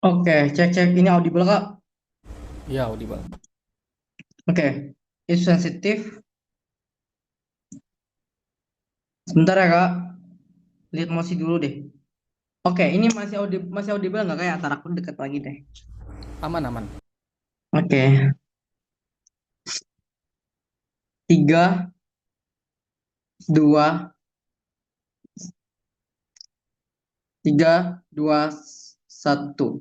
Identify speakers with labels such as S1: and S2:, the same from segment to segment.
S1: Oke, cek-cek ini audible Kak.
S2: Iya, audible.
S1: Oke, isu sensitif. Sebentar ya Kak, lihat emosi dulu deh. Oke, ini masih audible nggak kayak antara aku deket lagi deh.
S2: Aman, aman.
S1: Oke, tiga, dua, tiga, dua, satu.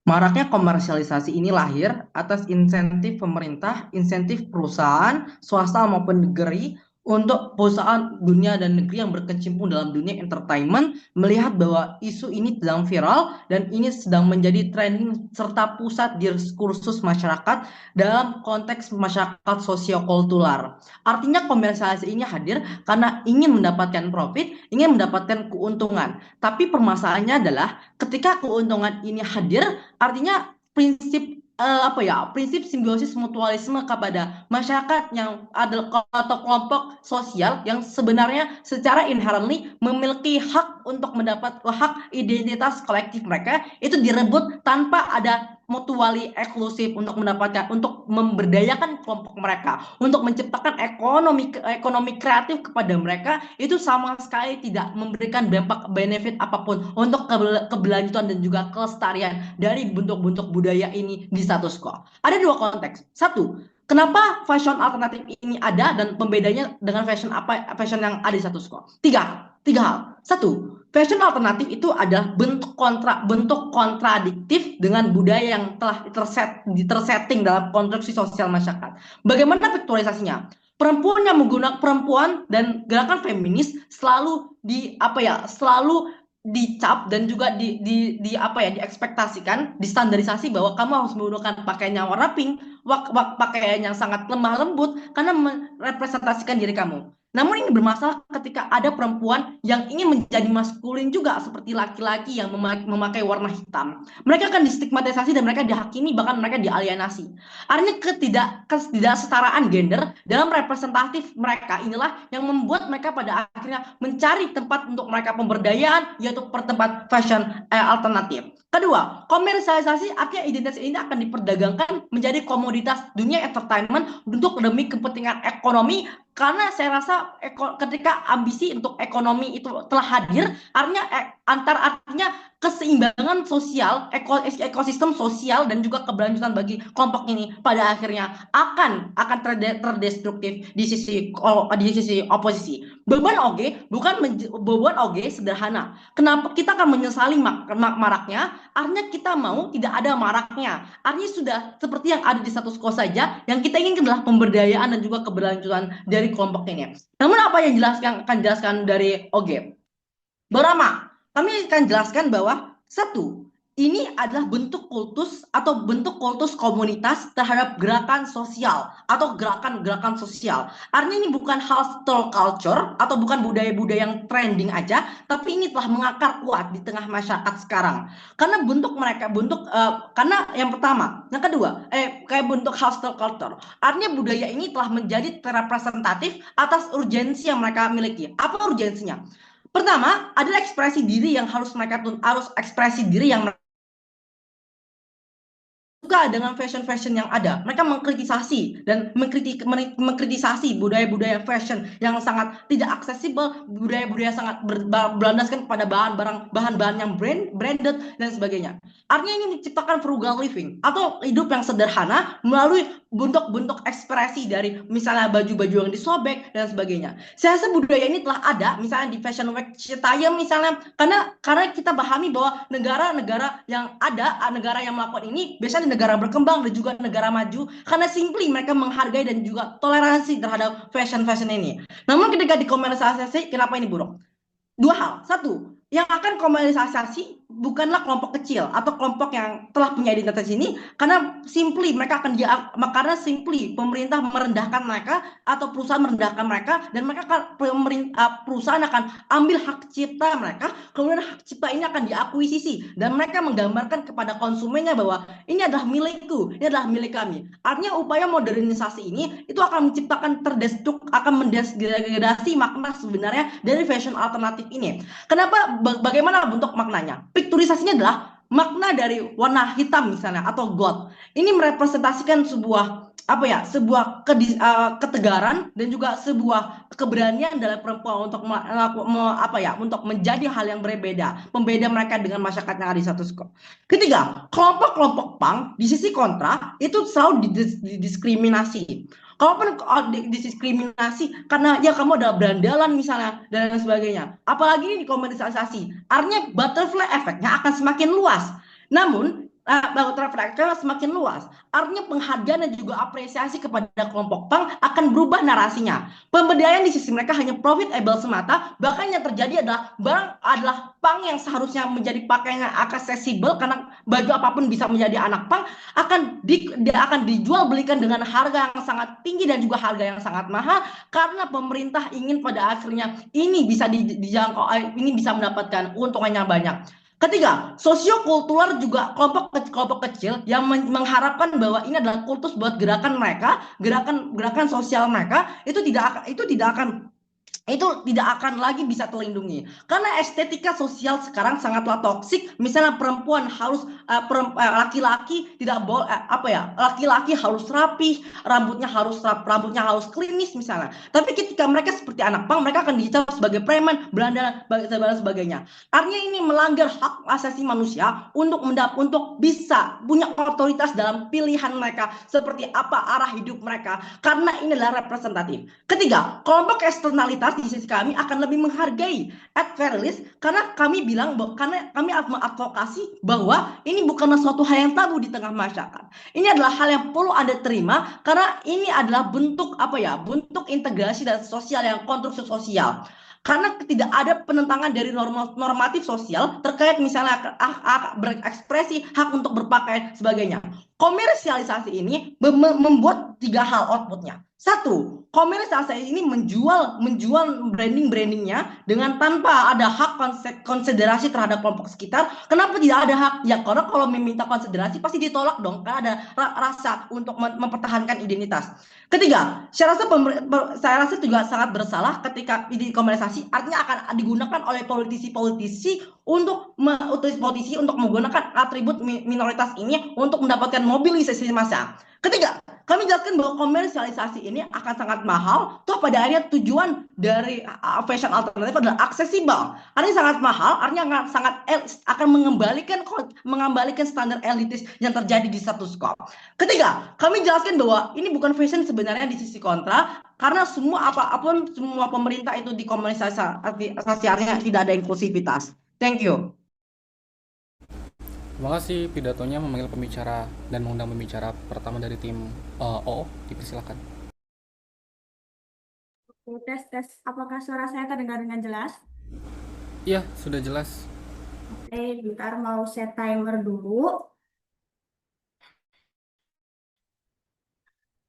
S1: Maraknya komersialisasi ini lahir atas insentif pemerintah, insentif perusahaan, swasta maupun negeri untuk perusahaan dunia dan negeri yang berkecimpung dalam dunia entertainment melihat bahwa isu ini sedang viral dan ini sedang menjadi trending serta pusat diskursus masyarakat dalam konteks masyarakat sosiokultural. Artinya komersialisasi ini hadir karena ingin mendapatkan profit, ingin mendapatkan keuntungan. Tapi permasalahannya adalah ketika keuntungan ini hadir, artinya prinsip apa ya, prinsip simbiosis mutualisme kepada masyarakat yang adalah atau kelompok sosial yang sebenarnya secara inherently memiliki hak untuk mendapat hak identitas kolektif mereka itu direbut tanpa ada mutuali eksklusif untuk mendapatkan, untuk memberdayakan kelompok mereka, untuk menciptakan ekonomi kreatif kepada mereka, itu sama sekali tidak memberikan dampak benefit apapun untuk keberlanjutan dan juga kelestarian dari bentuk-bentuk budaya ini di status quo. Ada dua konteks. Satu, kenapa fashion alternatif ini ada dan pembedanya dengan fashion yang ada di status quo? Tiga hal. Satu, fashion alternatif itu adalah bentuk kontradiktif dengan budaya yang telah tersetting dalam konstruksi sosial masyarakat. Bagaimana faktualisasinya? Perempuan dan gerakan feminis selalu selalu dicap dan juga diekspektasikan, distandarisasi bahwa kamu harus menggunakan pakaian yang warna pink, pakaian yang sangat lemah lembut karena merepresentasikan diri kamu. Namun ini bermasalah ketika ada perempuan yang ingin menjadi maskulin juga seperti laki-laki yang memakai warna hitam. Mereka akan distigmatisasi dan mereka dihakimi, bahkan mereka dialienasi. Artinya ketidaksetaraan gender dalam representatif mereka inilah yang membuat mereka pada akhirnya mencari tempat untuk mereka pemberdayaan, yaitu tempat fashion alternatif. Kedua, komersialisasi artinya identitas ini akan diperdagangkan menjadi komoditas dunia entertainment untuk demi kepentingan ekonomi, karena saya rasa ketika ambisi untuk ekonomi itu telah hadir, artinya keseimbangan sosial, ekosistem sosial dan juga keberlanjutan bagi kelompok ini pada akhirnya akan terdestruktif di sisi oposisi. Beban oge sederhana. Kenapa kita akan menyesali maraknya? Artinya kita mau tidak ada maraknya. Artinya sudah seperti yang ada di status quo saja. Yang kita inginkan adalah pemberdayaan dan juga keberlanjutan dari kelompok ini. Namun apa yang akan jelaskan dari oge? Berama, kami akan jelaskan bahwa satu, ini adalah bentuk kultus komunitas terhadap gerakan sosial atau gerakan-gerakan sosial. Artinya ini bukan hostile culture atau bukan budaya-budaya yang trending aja, tapi ini telah mengakar kuat di tengah masyarakat sekarang. Karena karena yang pertama, yang kedua, kayak bentuk hostile culture. Artinya budaya ini telah menjadi representatif atas urgensi yang mereka miliki. Apa urgensinya? Pertama adalah ekspresi diri yang harus ekspresi diri yang suka dengan fashion-fashion yang ada. Mereka mengkritisasi dan mengkritisasi budaya-budaya fashion yang sangat tidak aksesibel, budaya-budaya sangat berlandaskan kepada bahan-bahan yang branded dan sebagainya. Artinya ini menciptakan frugal living atau hidup yang sederhana melalui bentuk-bentuk ekspresi dari misalnya baju-baju yang disobek dan sebagainya. Saya rasa budaya ini telah ada misalnya di Fashion Week Citayam misalnya, karena kita pahami bahwa negara-negara yang melakukan ini biasanya negara berkembang dan juga negara maju, karena simply mereka menghargai dan juga toleransi terhadap fashion ini. Namun ketika dikomersialisasi, kenapa ini buruk? Dua hal. Satu, yang akan komersialisasi bukanlah kelompok kecil atau kelompok yang telah punya identitas ini, karena simply pemerintah merendahkan mereka atau perusahaan merendahkan mereka, dan perusahaan akan ambil hak cipta mereka, kemudian hak cipta ini akan diakuisisi dan mereka menggambarkan kepada konsumennya bahwa ini adalah milikku, ini adalah milik kami. Artinya upaya modernisasi ini itu akan akan mendegradasi makna sebenarnya dari fashion alternatif ini. Bagaimana bentuk maknanya? Pikturisasinya adalah makna dari warna hitam misalnya atau gold ini merepresentasikan sebuah apa ya, sebuah ketegaran dan juga sebuah keberanian dari perempuan untuk apa ya, untuk menjadi hal yang berbeda, pembeda mereka dengan masyarakat yang ada di satu skop. Ketiga, kelompok-kelompok punk di sisi kontra itu selalu didiskriminasi. Kalaupun didiskriminasi karena ya kamu adalah berandalan misalnya dan lain sebagainya. Apalagi ini dikomersialisasi. Artinya butterfly efeknya akan semakin luas. Namun butterfly efeknya semakin luas. Artinya penghargaan dan juga apresiasi kepada kelompok punk akan berubah narasinya. Pemberdayaan di sisi mereka hanya profitable semata, bahkan yang terjadi adalah barang adalah punk yang seharusnya menjadi pakaian yang accessible karena baju apapun bisa menjadi anak punk akan dijual belikan dengan harga yang sangat tinggi dan juga harga yang sangat mahal karena pemerintah ingin pada akhirnya ini bisa dijangkau, ini bisa mendapatkan keuntungannya banyak. Ketiga, sosiokultural juga kelompok kecil yang mengharapkan bahwa ini adalah kultus buat gerakan mereka, gerakan sosial mereka itu tidak akan lagi bisa terlindungi karena estetika sosial sekarang sangatlah toksik. Misalnya perempuan harus laki-laki tidak boleh apa ya, laki-laki harus rapi, rambutnya harus klimis misalnya, tapi ketika mereka seperti anak pang mereka akan dicap sebagai preman, berandalan dan sebagainya. Artinya ini melanggar hak asasi manusia untuk bisa punya otoritas dalam pilihan mereka seperti apa arah hidup mereka karena ini adalah representatif. Ketiga, kelompok eksternalitas di sisi kami akan lebih menghargai at very least karena kami mengadvokasi bahwa ini bukanlah suatu hal yang tabu di tengah masyarakat. Ini adalah hal yang perlu Anda terima karena ini adalah bentuk apa ya? Bentuk integrasi dan sosial yang konstruksi sosial. Karena tidak ada penentangan dari normatif sosial terkait misalnya berekspresi, hak untuk berpakaian, sebagainya. Komersialisasi ini membuat 3 hal outputnya. Satu, komersialisasi ini menjual brandingnya dengan tanpa ada hak konsiderasi terhadap kelompok sekitar. Kenapa tidak ada hak? Ya karena kalau meminta konsiderasi pasti ditolak dong, karena ada rasa untuk mempertahankan identitas. Ketiga, saya rasa juga sangat bersalah ketika dikomersialisasi, artinya akan digunakan oleh politisi-politisi untuk menggunakan atribut minoritas ini untuk mendapatkan mobilisasi massa. Ketiga, kami jelaskan bahwa komersialisasi ini akan sangat mahal. Toh pada akhirnya tujuan dari fashion alternatif adalah aksesibel. Artinya sangat mahal, artinya akan mengembalikan standar elitis yang terjadi di status quo. Ketiga, kami jelaskan bahwa ini bukan fashion sebenarnya di sisi kontra, karena semua pemerintah itu dikomersialisasi, artinya tidak ada inklusivitas. Thank you.
S2: Terima kasih pidatonya memanggil pembicara dan mengundang pembicara pertama dari tim OO. Dipersilakan.
S3: Oke, tes. Apakah suara saya terdengar dengan jelas?
S2: Iya, sudah jelas.
S3: Oke, bentar mau set timer dulu.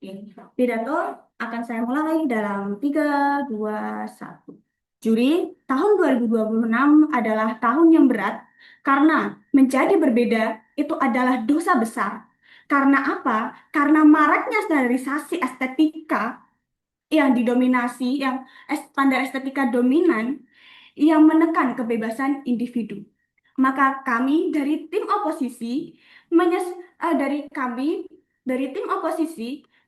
S3: Oke, pidato akan saya mulai dalam 3, 2, 1. Juri, tahun 2026 adalah tahun yang berat karena menjadi berbeda itu adalah dosa besar. Karena apa? Karena maraknya standarisasi estetika yang didominasi, yang standar estetika dominan yang menekan kebebasan individu. Maka kami dari tim oposisi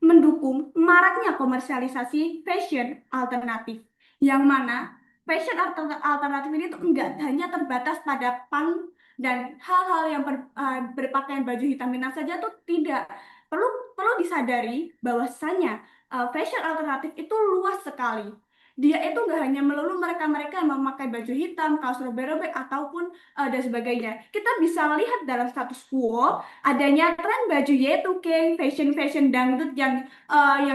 S3: mendukung maraknya komersialisasi fashion alternatif, yang mana fashion alternatif ini tuh enggak hanya terbatas pada punk dan hal-hal yang berpakaian baju hitam saja, tuh tidak. Perlu disadari bahwasanya fashion alternatif itu luas sekali. Dia itu nggak hanya melulu mereka-mereka yang memakai baju hitam, kaos robek-robek, ataupun dan sebagainya. Kita bisa lihat dalam status quo adanya tren baju Y2K, fashion dangdut yang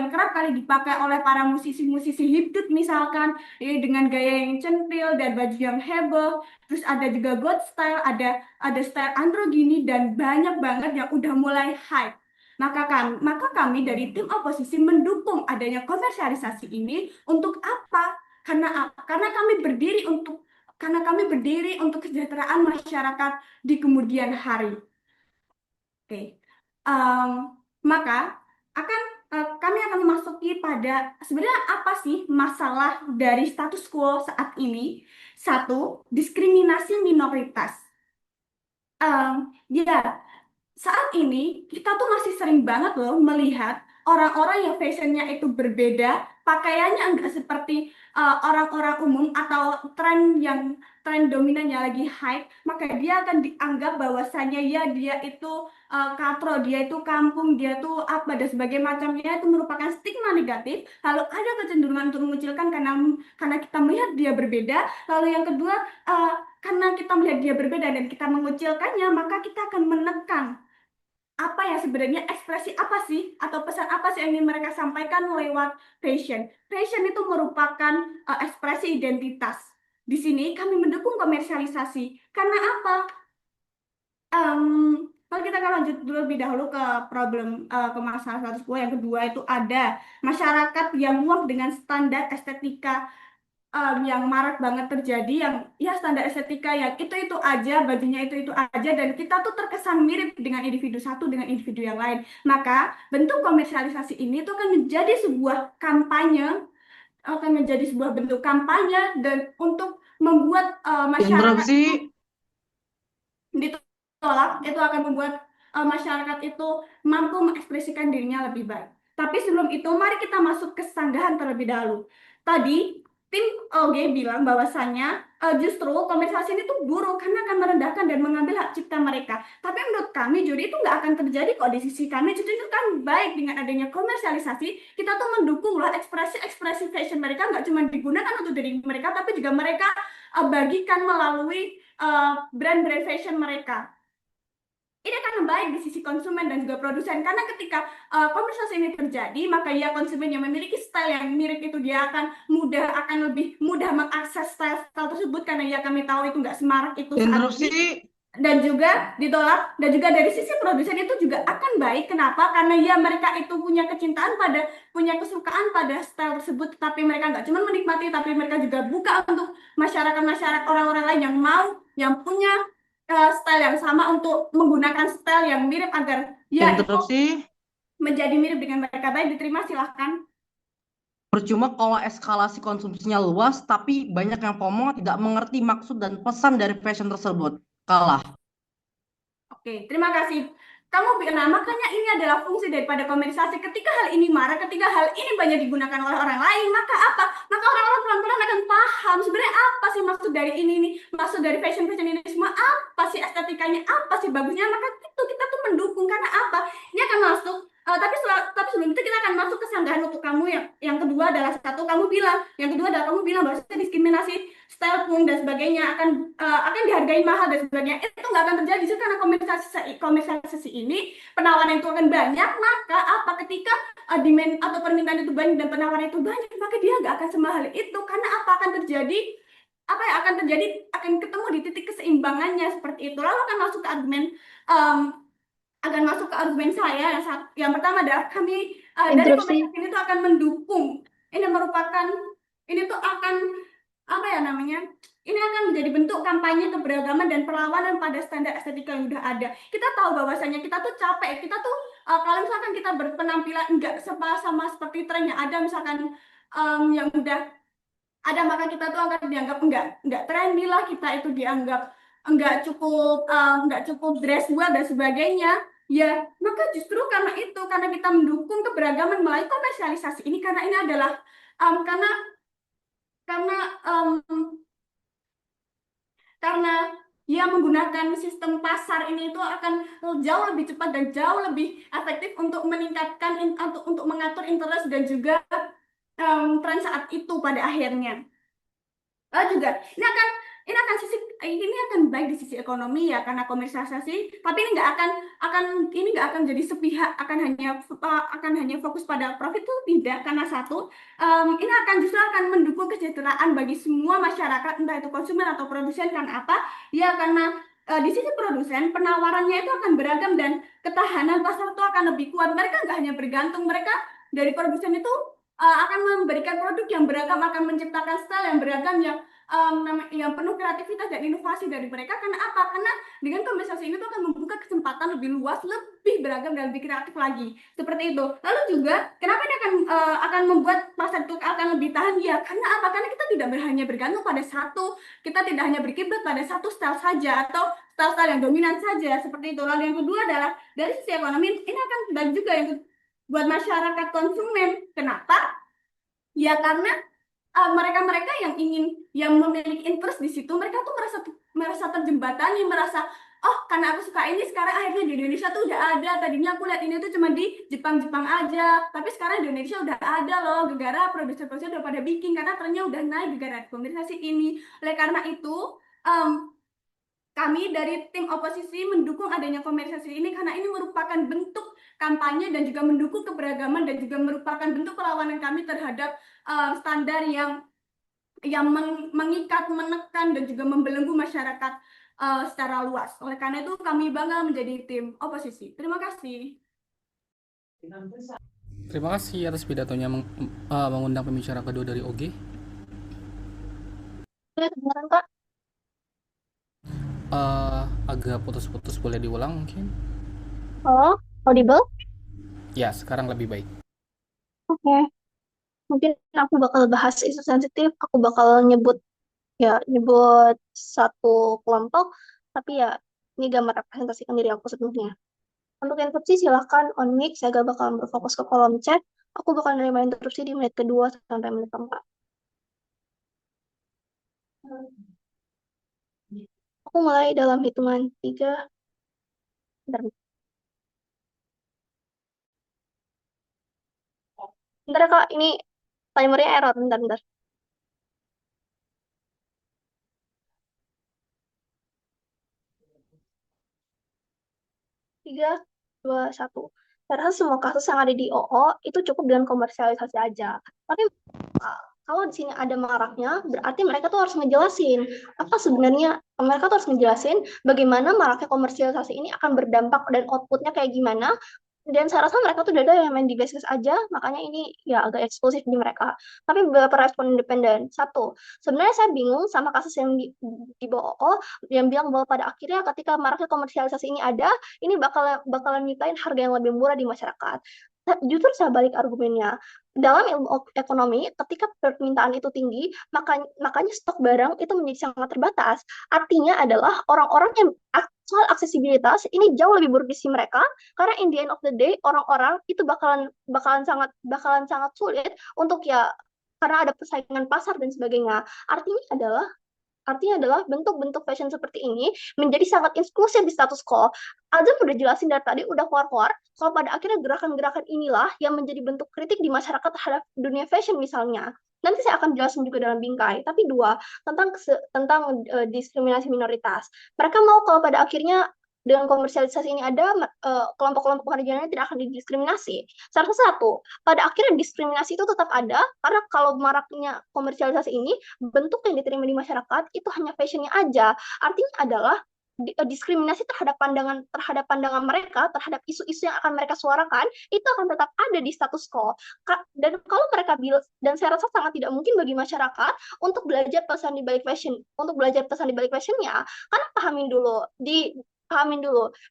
S3: kerap kali dipakai oleh para musisi-musisi hipdut misalkan, dengan gaya yang centil dan baju yang heboh. Terus ada juga god style, ada style androgini dan banyak banget yang udah mulai hype. Maka kami dari tim oposisi mendukung adanya komersialisasi ini. Untuk apa? Karena kami berdiri untuk kesejahteraan masyarakat di kemudian hari. Oke. Maka kami akan memasuki pada sebenarnya apa sih masalah dari status quo saat ini? Satu, diskriminasi minoritas. Ya, saat ini kita tuh masih sering banget loh melihat orang-orang yang fashionnya itu berbeda, pakaiannya enggak seperti orang-orang umum atau tren dominannya lagi hype, maka dia akan dianggap bahwasannya ya dia itu katro, dia itu kampung, dia tuh apa dan sebagainya macamnya itu merupakan stigma negatif. Lalu ada kecenderungan untuk mengucilkan karena kita melihat dia berbeda. Lalu yang kedua, eh, karena kita melihat dia berbeda dan kita mengucilkannya, maka kita akan menekan apa ya sebenarnya ekspresi apa sih atau pesan apa sih yang ingin mereka sampaikan lewat fashion. Fashion itu merupakan ekspresi identitas. Di sini kami mendukung komersialisasi. Karena apa? Em, Kalau kita akan lanjut dulu lebih dahulu ke ke masalah status quo yang kedua itu ada masyarakat yang muak dengan standar estetika yang marak banget terjadi yang ya standar estetika yang itu aja bajunya itu aja dan kita tuh terkesan mirip dengan individu satu dengan individu yang lain maka bentuk komersialisasi ini tuh akan menjadi sebuah bentuk kampanye dan untuk membuat masyarakat
S1: Interupsi.
S3: ditolak itu akan membuat masyarakat itu mampu mengekspresikan dirinya lebih baik. Tapi sebelum itu, mari kita masuk ke sanggahan terlebih dahulu. Tadi tim OG bilang bahwasannya justru komersialisasi ini tuh buruk karena akan merendahkan dan mengambil hak cipta mereka. Tapi menurut kami juri itu nggak akan terjadi kok di sisi kami. Justru itu kan baik dengan adanya komersialisasi, kita tuh mendukung lah ekspresi-ekspresi fashion mereka nggak cuma digunakan untuk diri mereka, tapi juga mereka bagikan melalui brand-brand fashion mereka. Ini akan baik di sisi konsumen dan juga produsen karena ketika komersialisasi ini terjadi maka ya konsumen yang memiliki style yang mirip itu dia akan lebih mudah mengakses style tersebut karena ya kami tahu itu nggak semarak itu saat
S1: Interupsi.
S3: ini dan juga ditolak dan juga dari sisi produsen itu juga akan baik. Kenapa? Karena ya mereka itu punya kesukaan pada style tersebut tapi mereka nggak cuma menikmati tapi mereka juga buka untuk masyarakat orang-orang lain yang punya style yang sama untuk menggunakan style yang mirip agar ya itu
S1: Interupsi.
S3: menjadi mirip dengan mereka. Baik, diterima silahkan.
S1: Percuma kalau eskalasi konsumsinya luas, tapi banyak yang FOMO tidak mengerti maksud dan pesan dari fashion tersebut. Kalah.
S3: Oke, terima kasih. Nah, makanya ini adalah fungsi daripada komersialisasi. Ketika hal ini marak, ketika hal ini banyak digunakan oleh orang lain, maka apa? Maka orang-orang pelan-pelan akan paham sebenarnya apa sih maksud dari ini, maksud dari fashion-fashion ini semua, apa sih estetikanya, apa sih bagusnya, maka itu kita tuh mendukung. Karena apa? Ini akan masuk, tapi sebelum itu kita akan masuk ke sanggahan untuk kamu yang kedua adalah yang kedua adalah kamu bilang bahwa diskriminasi style pun dan sebagainya akan dihargai mahal dan sebagainya itu nggak akan terjadi karena komersialisasi ini penawaran itu akan banyak maka apa ketika demand atau permintaan itu banyak dan penawaran itu banyak maka dia nggak akan semahal itu karena apa akan terjadi akan ketemu di titik keseimbangannya seperti itu lalu akan masuk ke argumen saya yang pertama adalah kami dari
S4: Interupsi.
S3: komersialisasi ini tuh akan mendukung ini merupakan ini tuh akan apa ya namanya ini akan menjadi bentuk kampanye keberagaman dan perlawanan pada standar estetika yang udah ada. Kita tahu bahwasanya kita tuh capek, kita tuh kalau misalkan kita berpenampilan enggak sama seperti tren yang ada, misalkan yang udah ada maka kita tuh akan dianggap enggak trendy lah, kita itu dianggap enggak cukup dress well dan sebagainya. Ya, maka justru karena kita mendukung keberagaman melalui komersialisasi ini karena ini adalah karena karena karena dia menggunakan sistem pasar ini itu akan jauh lebih cepat dan jauh lebih efektif untuk meningkatkan untuk mengatur interest dan juga tren saat itu pada akhirnya. Juga ini akan baik di sisi ekonomi ya karena komersialisasi tapi ini nggak akan jadi sepihak akan hanya fokus pada profit itu tidak karena satu ini justru akan mendukung kesejahteraan bagi semua masyarakat entah itu konsumen atau produsen karena apa ya karena di sisi produsen penawarannya itu akan beragam dan ketahanan pasar itu akan lebih kuat mereka nggak hanya bergantung mereka dari produsen itu akan memberikan produk yang beragam, akan menciptakan style yang beragam yang penuh kreativitas dan inovasi dari mereka. Karena apa? Karena dengan komersialisasi ini tuh akan membuka kesempatan lebih luas, lebih beragam dan lebih kreatif lagi. Seperti itu. Lalu juga, kenapa ini akan membuat pasar itu akan lebih tahan? Ya, karena apa? Karena kita tidak hanya bergantung pada kita tidak hanya berkiblat pada satu style saja atau style-style yang dominan saja seperti itu. Lalu yang kedua adalah dari sisi ekonomi ini akan baik juga yang buat masyarakat konsumen. Kenapa? Ya karena mereka-mereka yang memiliki interest di situ, mereka tuh merasa terjembatani, merasa oh karena aku suka ini sekarang akhirnya di Indonesia tuh udah ada. Tadinya aku lihat ini tuh cuma di Jepang-Jepang aja, tapi sekarang di Indonesia udah ada loh. Gara-gara produser-produser udah pada bikin karena trennya udah naik gara-gara komunikasi ini. Oleh karena itu, em, kami dari tim oposisi mendukung adanya komersialisasi ini karena ini merupakan bentuk kampanye dan juga mendukung keberagaman dan juga merupakan bentuk perlawanan kami terhadap standar yang mengikat, menekan dan juga membelenggu masyarakat secara luas. Oleh karena itu kami bangga menjadi tim oposisi. Terima kasih.
S2: Terima kasih atas pidatonya mengundang pembicara kedua dari OG.
S4: Ya, kedengeran Kak.
S2: Agak putus-putus, boleh diulang mungkin?
S4: Halo, audible?
S2: Ya, sekarang lebih baik.
S4: Oke. Mungkin aku bakal bahas isu sensitif, aku bakal nyebut satu kelompok, tapi ya ini gambar representasikan diri aku sepenuhnya. Untuk interupsi silahkan on mic, saya gak bakal berfokus ke kolom chat. Aku bakal menerima interupsi di menit kedua sampai menit keempat. Aku mulai dalam hitungan 3. Bentar, bentar Kak, ini timernya error, bentar. 3, 2, 1. Saya rasa semua kasus yang ada di OO itu cukup dengan komersialisasi aja. Tapi kalau di sini ada maraknya, berarti mereka tuh harus ngejelasin apa sebenarnya, mereka tuh harus ngejelasin bagaimana maraknya komersialisasi ini akan berdampak dan outputnya kayak gimana. Dan saya rasa mereka tuh udah ada yang main di gas aja, makanya ini ya agak eksklusif di mereka. Tapi beberapa respon independen. Satu, sebenarnya saya bingung sama kasus yang di bawah OO yang bilang bahwa pada akhirnya ketika maraknya komersialisasi ini ada, ini bakalan nyiptain harga yang lebih murah di masyarakat. Justru saya balik argumennya. Dalam ilmu ekonomi, ketika permintaan itu tinggi, makanya stok barang itu menjadi sangat terbatas. Artinya adalah orang-orang yang soal aksesibilitas ini jauh lebih buruk di sisi mereka, karena in the end of the day orang-orang itu bakalan sangat sulit untuk ya karena ada persaingan pasar dan sebagainya. Artinya adalah bentuk-bentuk fashion seperti ini menjadi sangat eksklusif di status quo. Azam udah jelasin dari tadi, udah keluar-keluar, kalau pada akhirnya gerakan-gerakan inilah yang menjadi bentuk kritik di masyarakat terhadap dunia fashion misalnya. Nanti saya akan jelasin juga dalam bingkai. Tapi dua, tentang diskriminasi minoritas. Mereka mau kalau pada akhirnya dengan komersialisasi ini ada kelompok-kelompok marginalnya tidak akan didiskriminasi. Salah satu, pada akhirnya diskriminasi itu tetap ada karena kalau maraknya komersialisasi ini bentuk yang diterima di masyarakat itu hanya fashionnya aja. Artinya adalah diskriminasi terhadap pandangan mereka terhadap isu-isu yang akan mereka suarakan itu akan tetap ada di status quo. Dan kalau mereka bilang, dan saya rasa sangat tidak mungkin bagi masyarakat untuk belajar pesan di balik fashionnya, karena pahamin dulu di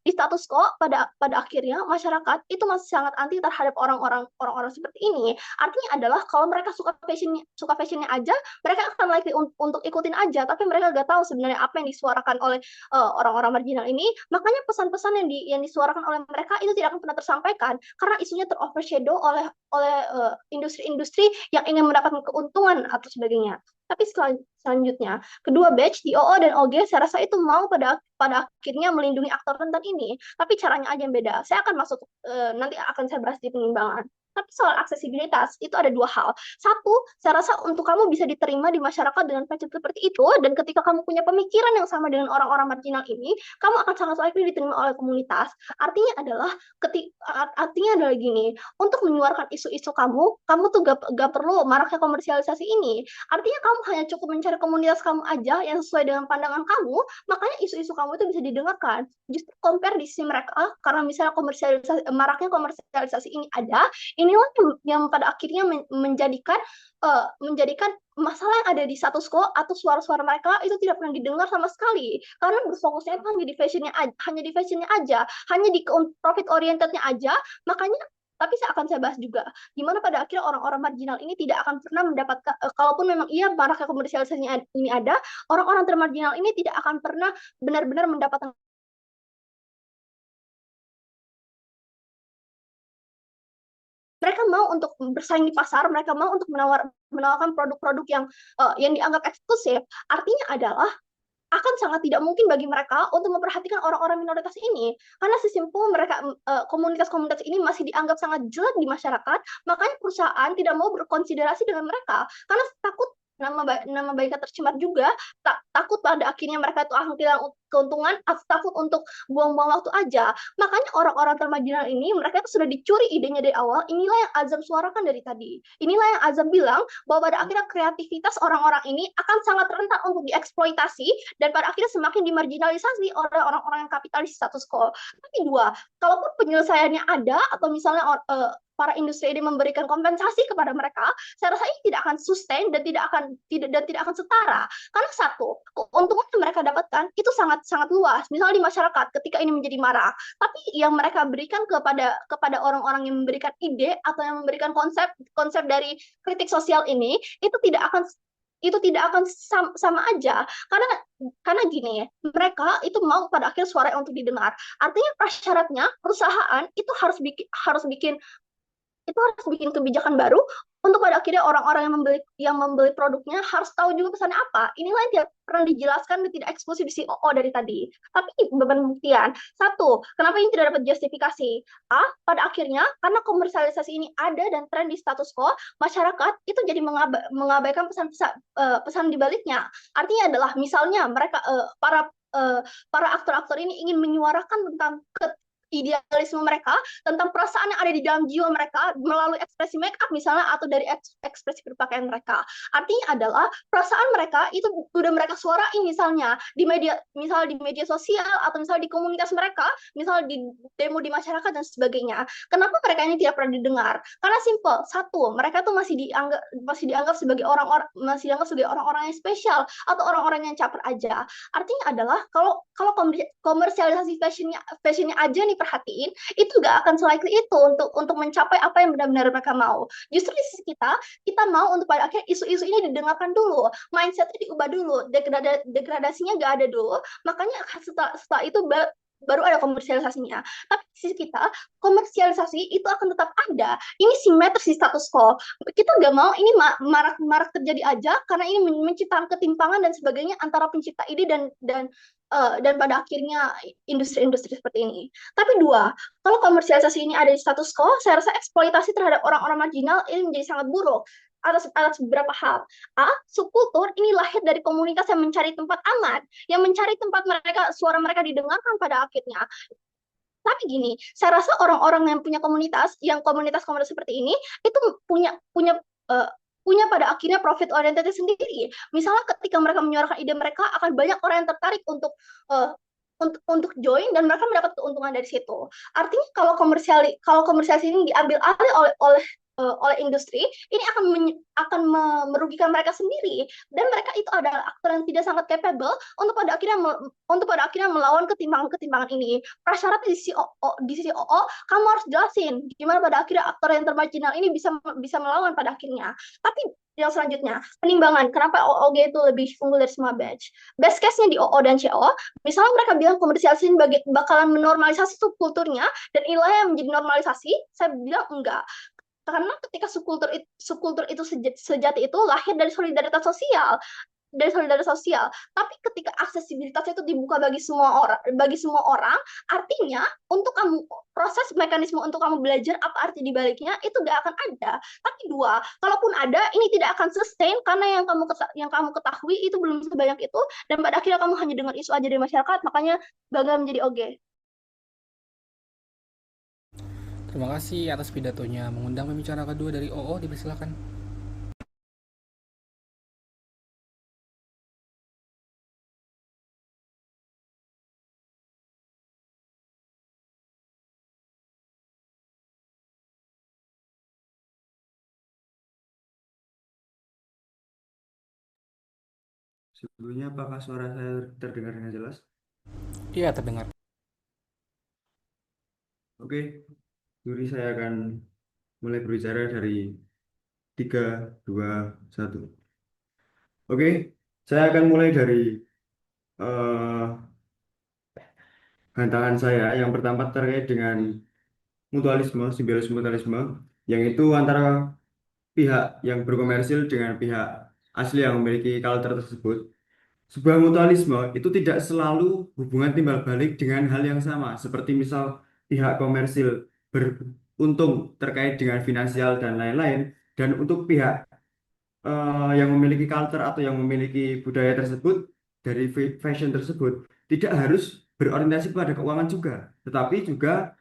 S4: status quo pada akhirnya masyarakat itu masih sangat anti terhadap orang-orang seperti ini. Artinya adalah kalau mereka suka fashionnya aja, mereka akan likely untuk ikutin aja, tapi mereka gak tahu sebenarnya apa yang disuarakan oleh orang-orang marginal ini. Makanya pesan-pesan yang disuarakan oleh mereka itu tidak akan pernah tersampaikan karena isunya terovershadow oleh industri-industri yang ingin mendapatkan keuntungan atau sebagainya. Tapi selanjutnya, kedua batch di OO dan OG saya rasa itu mau pada akhirnya melindungi aktor rentan ini, tapi caranya aja yang beda. Saya akan masuk nanti akan saya bahas di penimbangan. Tapi soal aksesibilitas itu ada dua hal. Satu, saya rasa untuk kamu bisa diterima di masyarakat dengan fashion seperti itu, dan ketika kamu punya pemikiran yang sama dengan orang-orang marginal ini, kamu akan sangat likely diterima oleh komunitas. Artinya adalah gini, untuk menyuarakan isu-isu kamu tuh gak perlu maraknya komersialisasi ini. Artinya kamu hanya cukup mencari komunitas kamu aja yang sesuai dengan pandangan kamu, makanya isu-isu kamu itu bisa didengarkan. Justru compare di sisi mereka, karena misalnya maraknya komersialisasi ini ada, inilah yang pada akhirnya menjadikan masalah yang ada di status quo atau suara-suara mereka itu tidak pernah didengar sama sekali, karena berfokusnya itu hanya di fashionnya aja, hanya di profit orientednya aja. Makanya Tapi akan saya bahas juga gimana pada akhirnya orang-orang marginal ini tidak akan pernah mendapatkan, kalaupun memang iya maraknya komersialisasinya ini ada, orang-orang termarginal ini tidak akan pernah benar-benar mendapatkan. Mereka mau untuk bersaing di pasar, mereka mau untuk menawarkan produk-produk yang dianggap eksklusif. Artinya adalah akan sangat tidak mungkin bagi mereka untuk memperhatikan orang-orang minoritas ini, karena sesimpel mereka, komunitas-komunitas ini masih dianggap sangat jelek di masyarakat, makanya perusahaan tidak mau berkonsiderasi dengan mereka karena takut nama baiknya tercemar juga, takut pada akhirnya mereka itu akan kehilangan keuntungan, atau takut untuk buang-buang waktu aja. Makanya orang-orang termarginal ini mereka itu sudah dicuri idenya dari awal. Inilah yang Azam suarakan dari tadi. Inilah yang Azam bilang bahwa pada akhirnya kreativitas orang-orang ini akan sangat rentan untuk dieksploitasi dan pada akhirnya semakin dimarginalisasi oleh orang-orang yang kapitalis status quo. Tapi dua, kalaupun penyelesaiannya ada atau misalnya para industri ini memberikan kompensasi kepada mereka, saya rasa ini tidak akan sustain dan tidak akan setara. Karena satu, keuntungan yang mereka dapatkan itu sangat sangat luas. Misalnya di masyarakat ketika ini menjadi marak, tapi yang mereka berikan kepada orang-orang yang memberikan ide atau yang memberikan konsep dari kritik sosial ini itu tidak akan sama aja, karena gini ya, mereka itu mau pada akhir suara untuk didengar. Artinya prasyaratnya perusahaan itu harus bikin kebijakan baru untuk pada akhirnya orang-orang yang membeli produknya harus tahu juga pesannya apa. Inilah yang tidak pernah dijelaskan dan tidak eksklusif di COO dari tadi. Tapi beban pembuktian. Satu, kenapa ini tidak dapat justifikasi? Pada akhirnya karena komersialisasi ini ada dan tren di status quo, masyarakat itu jadi mengabaikan pesan di baliknya. Artinya adalah misalnya mereka para aktor-aktor ini ingin menyuarakan tentang idealisme mereka, tentang perasaan yang ada di dalam jiwa mereka melalui ekspresi make up misalnya atau dari ekspresi berpakaian mereka. Artinya adalah perasaan mereka itu udah mereka suarain misalnya di media sosial atau misalnya di komunitas mereka, misalnya di demo di masyarakat dan sebagainya. Kenapa mereka ini tidak pernah didengar? Karena simple, satu, mereka tuh masih dianggap sebagai orang-orang yang spesial atau orang-orang yang caper aja. Artinya adalah kalau komersialisasi fashionnya aja nih perhatiin, itu gak akan selikely itu untuk mencapai apa yang benar-benar mereka mau. Justru di sisi kita mau untuk pada akhirnya isu-isu ini didengarkan dulu, mindsetnya diubah dulu, degradasinya gak ada dulu, makanya setelah itu baru ada komersialisasinya. Tapi di sisi kita, komersialisasi itu akan tetap ada. Ini simetris di status quo. Kita nggak mau ini marak terjadi aja karena ini menciptakan ketimpangan dan sebagainya antara pencipta ide dan pada akhirnya industri-industri seperti ini. Tapi dua, kalau komersialisasi ini ada di status quo, saya rasa eksploitasi terhadap orang-orang marginal ini menjadi sangat buruk atas beberapa hal. Subkultur ini lahir dari komunitas yang mencari tempat aman, yang mencari tempat suara mereka didengarkan pada akhirnya. Tapi gini, saya rasa orang-orang yang punya komunitas-komunitas seperti ini itu punya pada akhirnya profit oriented sendiri. Misalnya ketika mereka menyuarakan ide mereka, akan banyak orang yang tertarik untuk join dan mereka mendapat keuntungan dari situ. Artinya kalau komersialisasi ini diambil alih oleh industri, ini akan merugikan mereka sendiri dan mereka itu adalah aktor yang tidak sangat capable untuk pada akhirnya melawan ketimpangan ini. Prasyarat di sisi OO, kamu harus jelasin gimana pada akhirnya aktor yang termarginal ini bisa melawan pada akhirnya. Tapi yang selanjutnya, penimbangan. Kenapa OOG itu lebih unggul dari semua batch? Best case-nya di OO dan CO, misalnya mereka bilang komersialisasi ini bakalan menormalisasi subkulturnya dan inilah yang menjadi normalisasi, saya bilang enggak. Karena ketika subkultur itu sejati itu lahir dari solidaritas sosial, tapi ketika aksesibilitas itu dibuka bagi semua orang, artinya untuk kamu proses mekanisme untuk kamu belajar apa arti di baliknya itu gak akan ada. Tapi dua, kalaupun ada ini tidak akan sustain karena yang kamu ketahui itu belum sebanyak itu dan pada akhirnya kamu hanya dengar isu aja dari masyarakat, makanya gagal menjadi OG.
S2: Terima kasih atas pidatonya. Mengundang pembicara kedua dari OO, dipersilakan.
S5: Sebelumnya apakah suara saya terdengar dengan jelas?
S2: Iya, terdengar.
S5: Oke, Juri saya akan mulai berbicara dari 3, 2, 1. Oke, saya akan mulai dari eh, bantahan saya. Yang pertama terkait dengan mutualisme, simbiosis mutualisme, yang itu antara pihak yang berkomersil dengan pihak asli yang memiliki culture tersebut. Sebuah mutualisme itu tidak selalu hubungan timbal balik dengan hal yang sama, seperti misal pihak komersil beruntung terkait dengan finansial dan lain-lain, dan untuk pihak yang memiliki culture atau yang memiliki budaya tersebut dari fashion tersebut tidak harus berorientasi pada keuangan juga, tetapi juga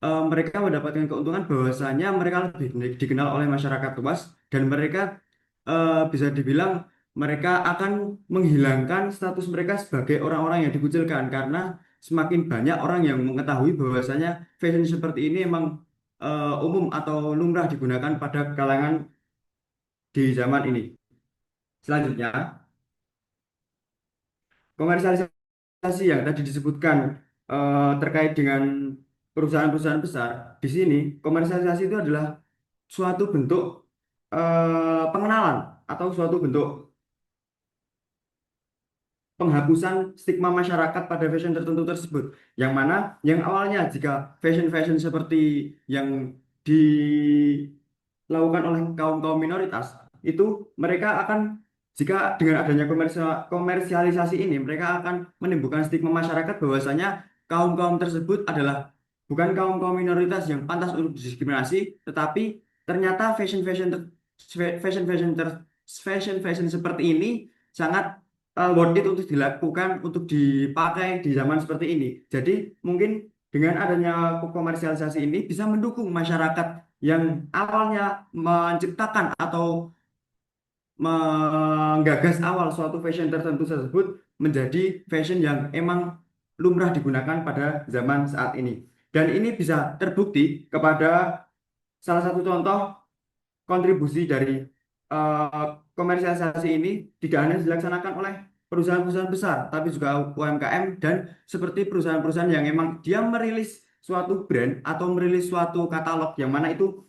S5: mereka mendapatkan keuntungan bahwasanya mereka lebih dikenal oleh masyarakat luas dan mereka bisa dibilang mereka akan menghilangkan status mereka sebagai orang-orang yang dikucilkan karena semakin banyak orang yang mengetahui bahwasanya fashion seperti ini emang umum atau lumrah digunakan pada kalangan di zaman ini. Selanjutnya, komersialisasi yang tadi disebutkan terkait dengan perusahaan-perusahaan besar. Di sini komersialisasi itu adalah suatu bentuk pengenalan atau suatu bentuk penghapusan stigma masyarakat pada fashion tertentu tersebut. Yang mana yang awalnya jika fashion-fashion seperti yang dilakukan oleh kaum-kaum minoritas, itu mereka akan jika dengan adanya komersialisasi ini, mereka akan menimbulkan stigma masyarakat bahwasanya kaum-kaum tersebut adalah bukan kaum-kaum minoritas yang pantas untuk didiskriminasi, tetapi ternyata fashion-fashion seperti ini sangat worth it untuk dilakukan, untuk dipakai di zaman seperti ini. Jadi mungkin dengan adanya komersialisasi ini bisa mendukung masyarakat yang awalnya menciptakan atau menggagas awal suatu fashion tertentu tersebut menjadi fashion yang emang lumrah digunakan pada zaman saat ini. Dan ini bisa terbukti kepada salah satu contoh kontribusi dari komersialisasi ini tidak hanya dilaksanakan oleh perusahaan-perusahaan besar, tapi juga UMKM dan seperti perusahaan-perusahaan yang emang dia merilis suatu brand atau merilis suatu katalog yang mana itu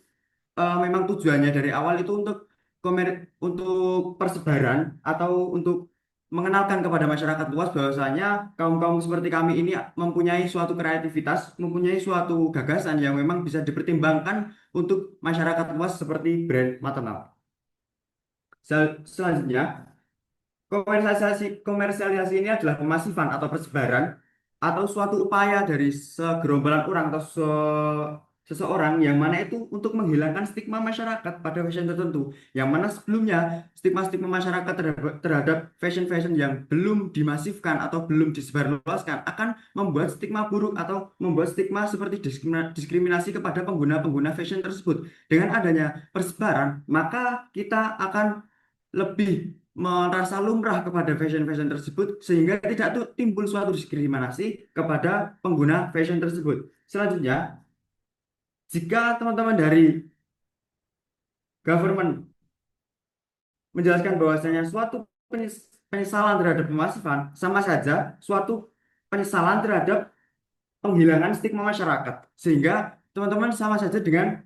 S5: memang tujuannya dari awal itu untuk persebaran atau untuk mengenalkan kepada masyarakat luas bahwasanya kaum-kaum seperti kami ini mempunyai suatu kreativitas, mempunyai suatu gagasan yang memang bisa dipertimbangkan untuk masyarakat luas seperti brand maternal. Selanjutnya, komersialisasi ini adalah pemasifan atau persebaran atau suatu upaya dari segerombolan orang atau seseorang yang mana itu untuk menghilangkan stigma masyarakat pada fashion tertentu. Yang mana sebelumnya stigma-stigma masyarakat terhadap fashion-fashion yang belum dimasifkan atau belum disebarluaskan akan membuat stigma buruk atau membuat stigma seperti diskriminasi kepada pengguna-pengguna fashion tersebut. Dengan adanya persebaran, maka kita akan lebih merasa lumrah kepada fashion-fashion tersebut sehingga tidak timbul suatu diskriminasi kepada pengguna fashion tersebut. Selanjutnya, jika teman-teman dari government menjelaskan bahwasanya suatu penyesalan terhadap pemasifan sama saja suatu penyesalan terhadap penghilangan stigma masyarakat, sehingga teman-teman sama saja dengan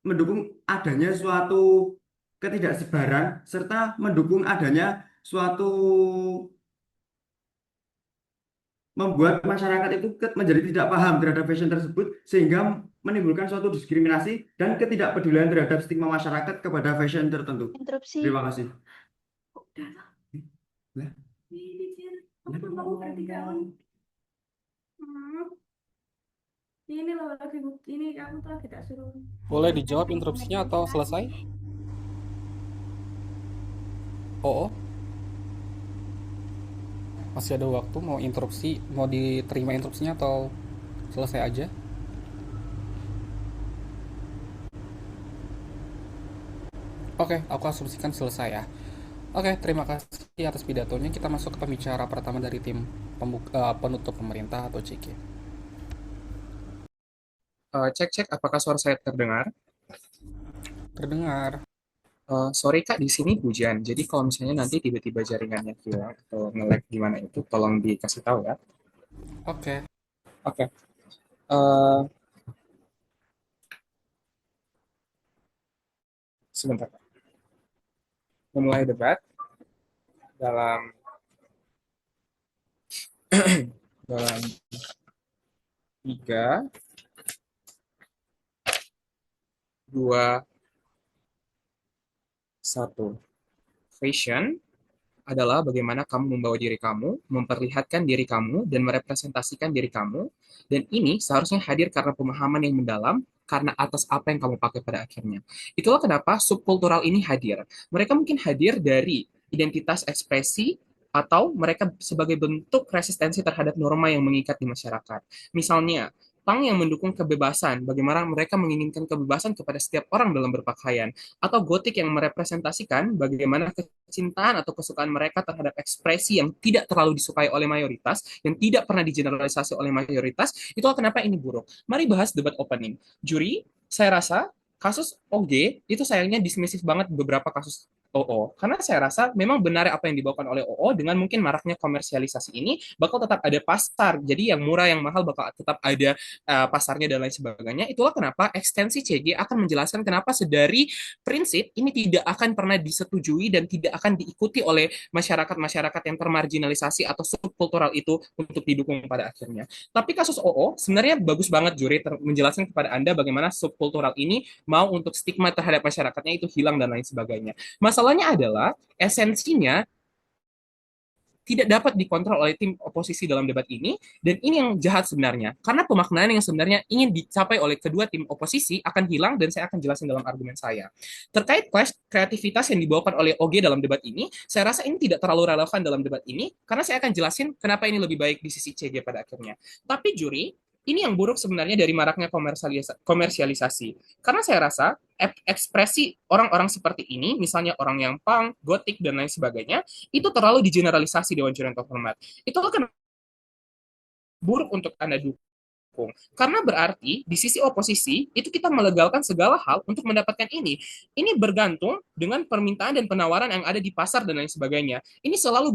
S5: mendukung adanya suatu ketidaksebaran serta mendukung adanya suatu membuat masyarakat itu menjadi tidak paham terhadap fashion tersebut sehingga menimbulkan suatu diskriminasi dan ketidakpedulian terhadap stigma masyarakat kepada fashion tertentu.
S4: Interupsi.
S5: Terima kasih.
S3: Kamu berarti kamu. Ini loh lagi ini kamu tuh lagi tak suruh.
S2: Boleh dijawab interupsinya atau selesai? Oh, masih ada waktu, mau interupsi, mau diterima interupsinya atau selesai aja? Oke, aku asumsikan selesai ya. Oke, terima kasih atas pidatonya. Kita masuk ke pembicara pertama dari tim penutup pemerintah atau CK.
S6: Cek, apakah suara saya terdengar?
S2: Terdengar.
S6: Sorry Kak, di sini hujan. Jadi kalau misalnya nanti tiba-tiba jaringannya hilang atau nge-lag gimana itu, tolong dikasih tahu ya.
S2: Oke.
S6: Oke. Eh, sebentar, memulai debat dalam dalam 3, 2, 1. Fashion adalah bagaimana kamu membawa diri kamu, memperlihatkan diri kamu, dan merepresentasikan diri kamu. Dan ini seharusnya hadir karena pemahaman yang mendalam, karena atas apa yang kamu pakai pada akhirnya. Itulah kenapa subkultural ini hadir. Mereka mungkin hadir dari identitas ekspresi, atau mereka sebagai bentuk resistensi terhadap norma yang mengikat di masyarakat. Misalnya, punk yang mendukung kebebasan, bagaimana mereka menginginkan kebebasan kepada setiap orang dalam berpakaian, atau gotik yang merepresentasikan bagaimana kecintaan atau kesukaan mereka terhadap ekspresi yang tidak terlalu disukai oleh mayoritas, yang tidak pernah digeneralisasi oleh mayoritas. Itulah kenapa ini buruk. Mari bahas debat opening. Juri, saya rasa kasus OG itu sayangnya dismisif banget beberapa kasus OO. Karena saya rasa memang benar apa yang dibawakan oleh OO dengan mungkin maraknya komersialisasi ini bakal tetap ada pasar. Jadi yang murah yang mahal bakal tetap ada pasarnya dan lain sebagainya. Itulah kenapa ekstensi CG akan menjelaskan kenapa sedari prinsip ini tidak akan pernah disetujui dan tidak akan diikuti oleh masyarakat-masyarakat yang termarginalisasi atau subkultural itu untuk didukung pada akhirnya. Tapi kasus OO sebenarnya bagus banget juri menjelaskan kepada Anda bagaimana subkultural ini mau untuk stigma terhadap masyarakatnya itu hilang dan lain sebagainya. Masalahnya adalah esensinya tidak dapat dikontrol oleh tim oposisi dalam debat ini, dan ini yang jahat sebenarnya. Karena pemaknaan yang sebenarnya ingin dicapai oleh kedua tim oposisi akan hilang, dan saya akan jelasin dalam argumen saya. Terkait clash kreativitas yang dibawakan oleh OG dalam debat ini, saya rasa ini tidak terlalu relevan dalam debat ini, karena saya akan jelasin kenapa ini lebih baik di sisi CG pada akhirnya. Tapi juri, ini yang buruk sebenarnya dari maraknya komersialisasi. Karena saya rasa ekspresi orang-orang seperti ini, misalnya orang yang punk, gotik, dan lain sebagainya, itu terlalu digeneralisasi Dewan Juri yang terhormat. Itu akan buruk untuk Anda dukung. Karena berarti di sisi oposisi, itu kita melegalkan segala hal untuk mendapatkan ini. Ini bergantung dengan permintaan dan penawaran yang ada di pasar dan lain sebagainya. Ini selalu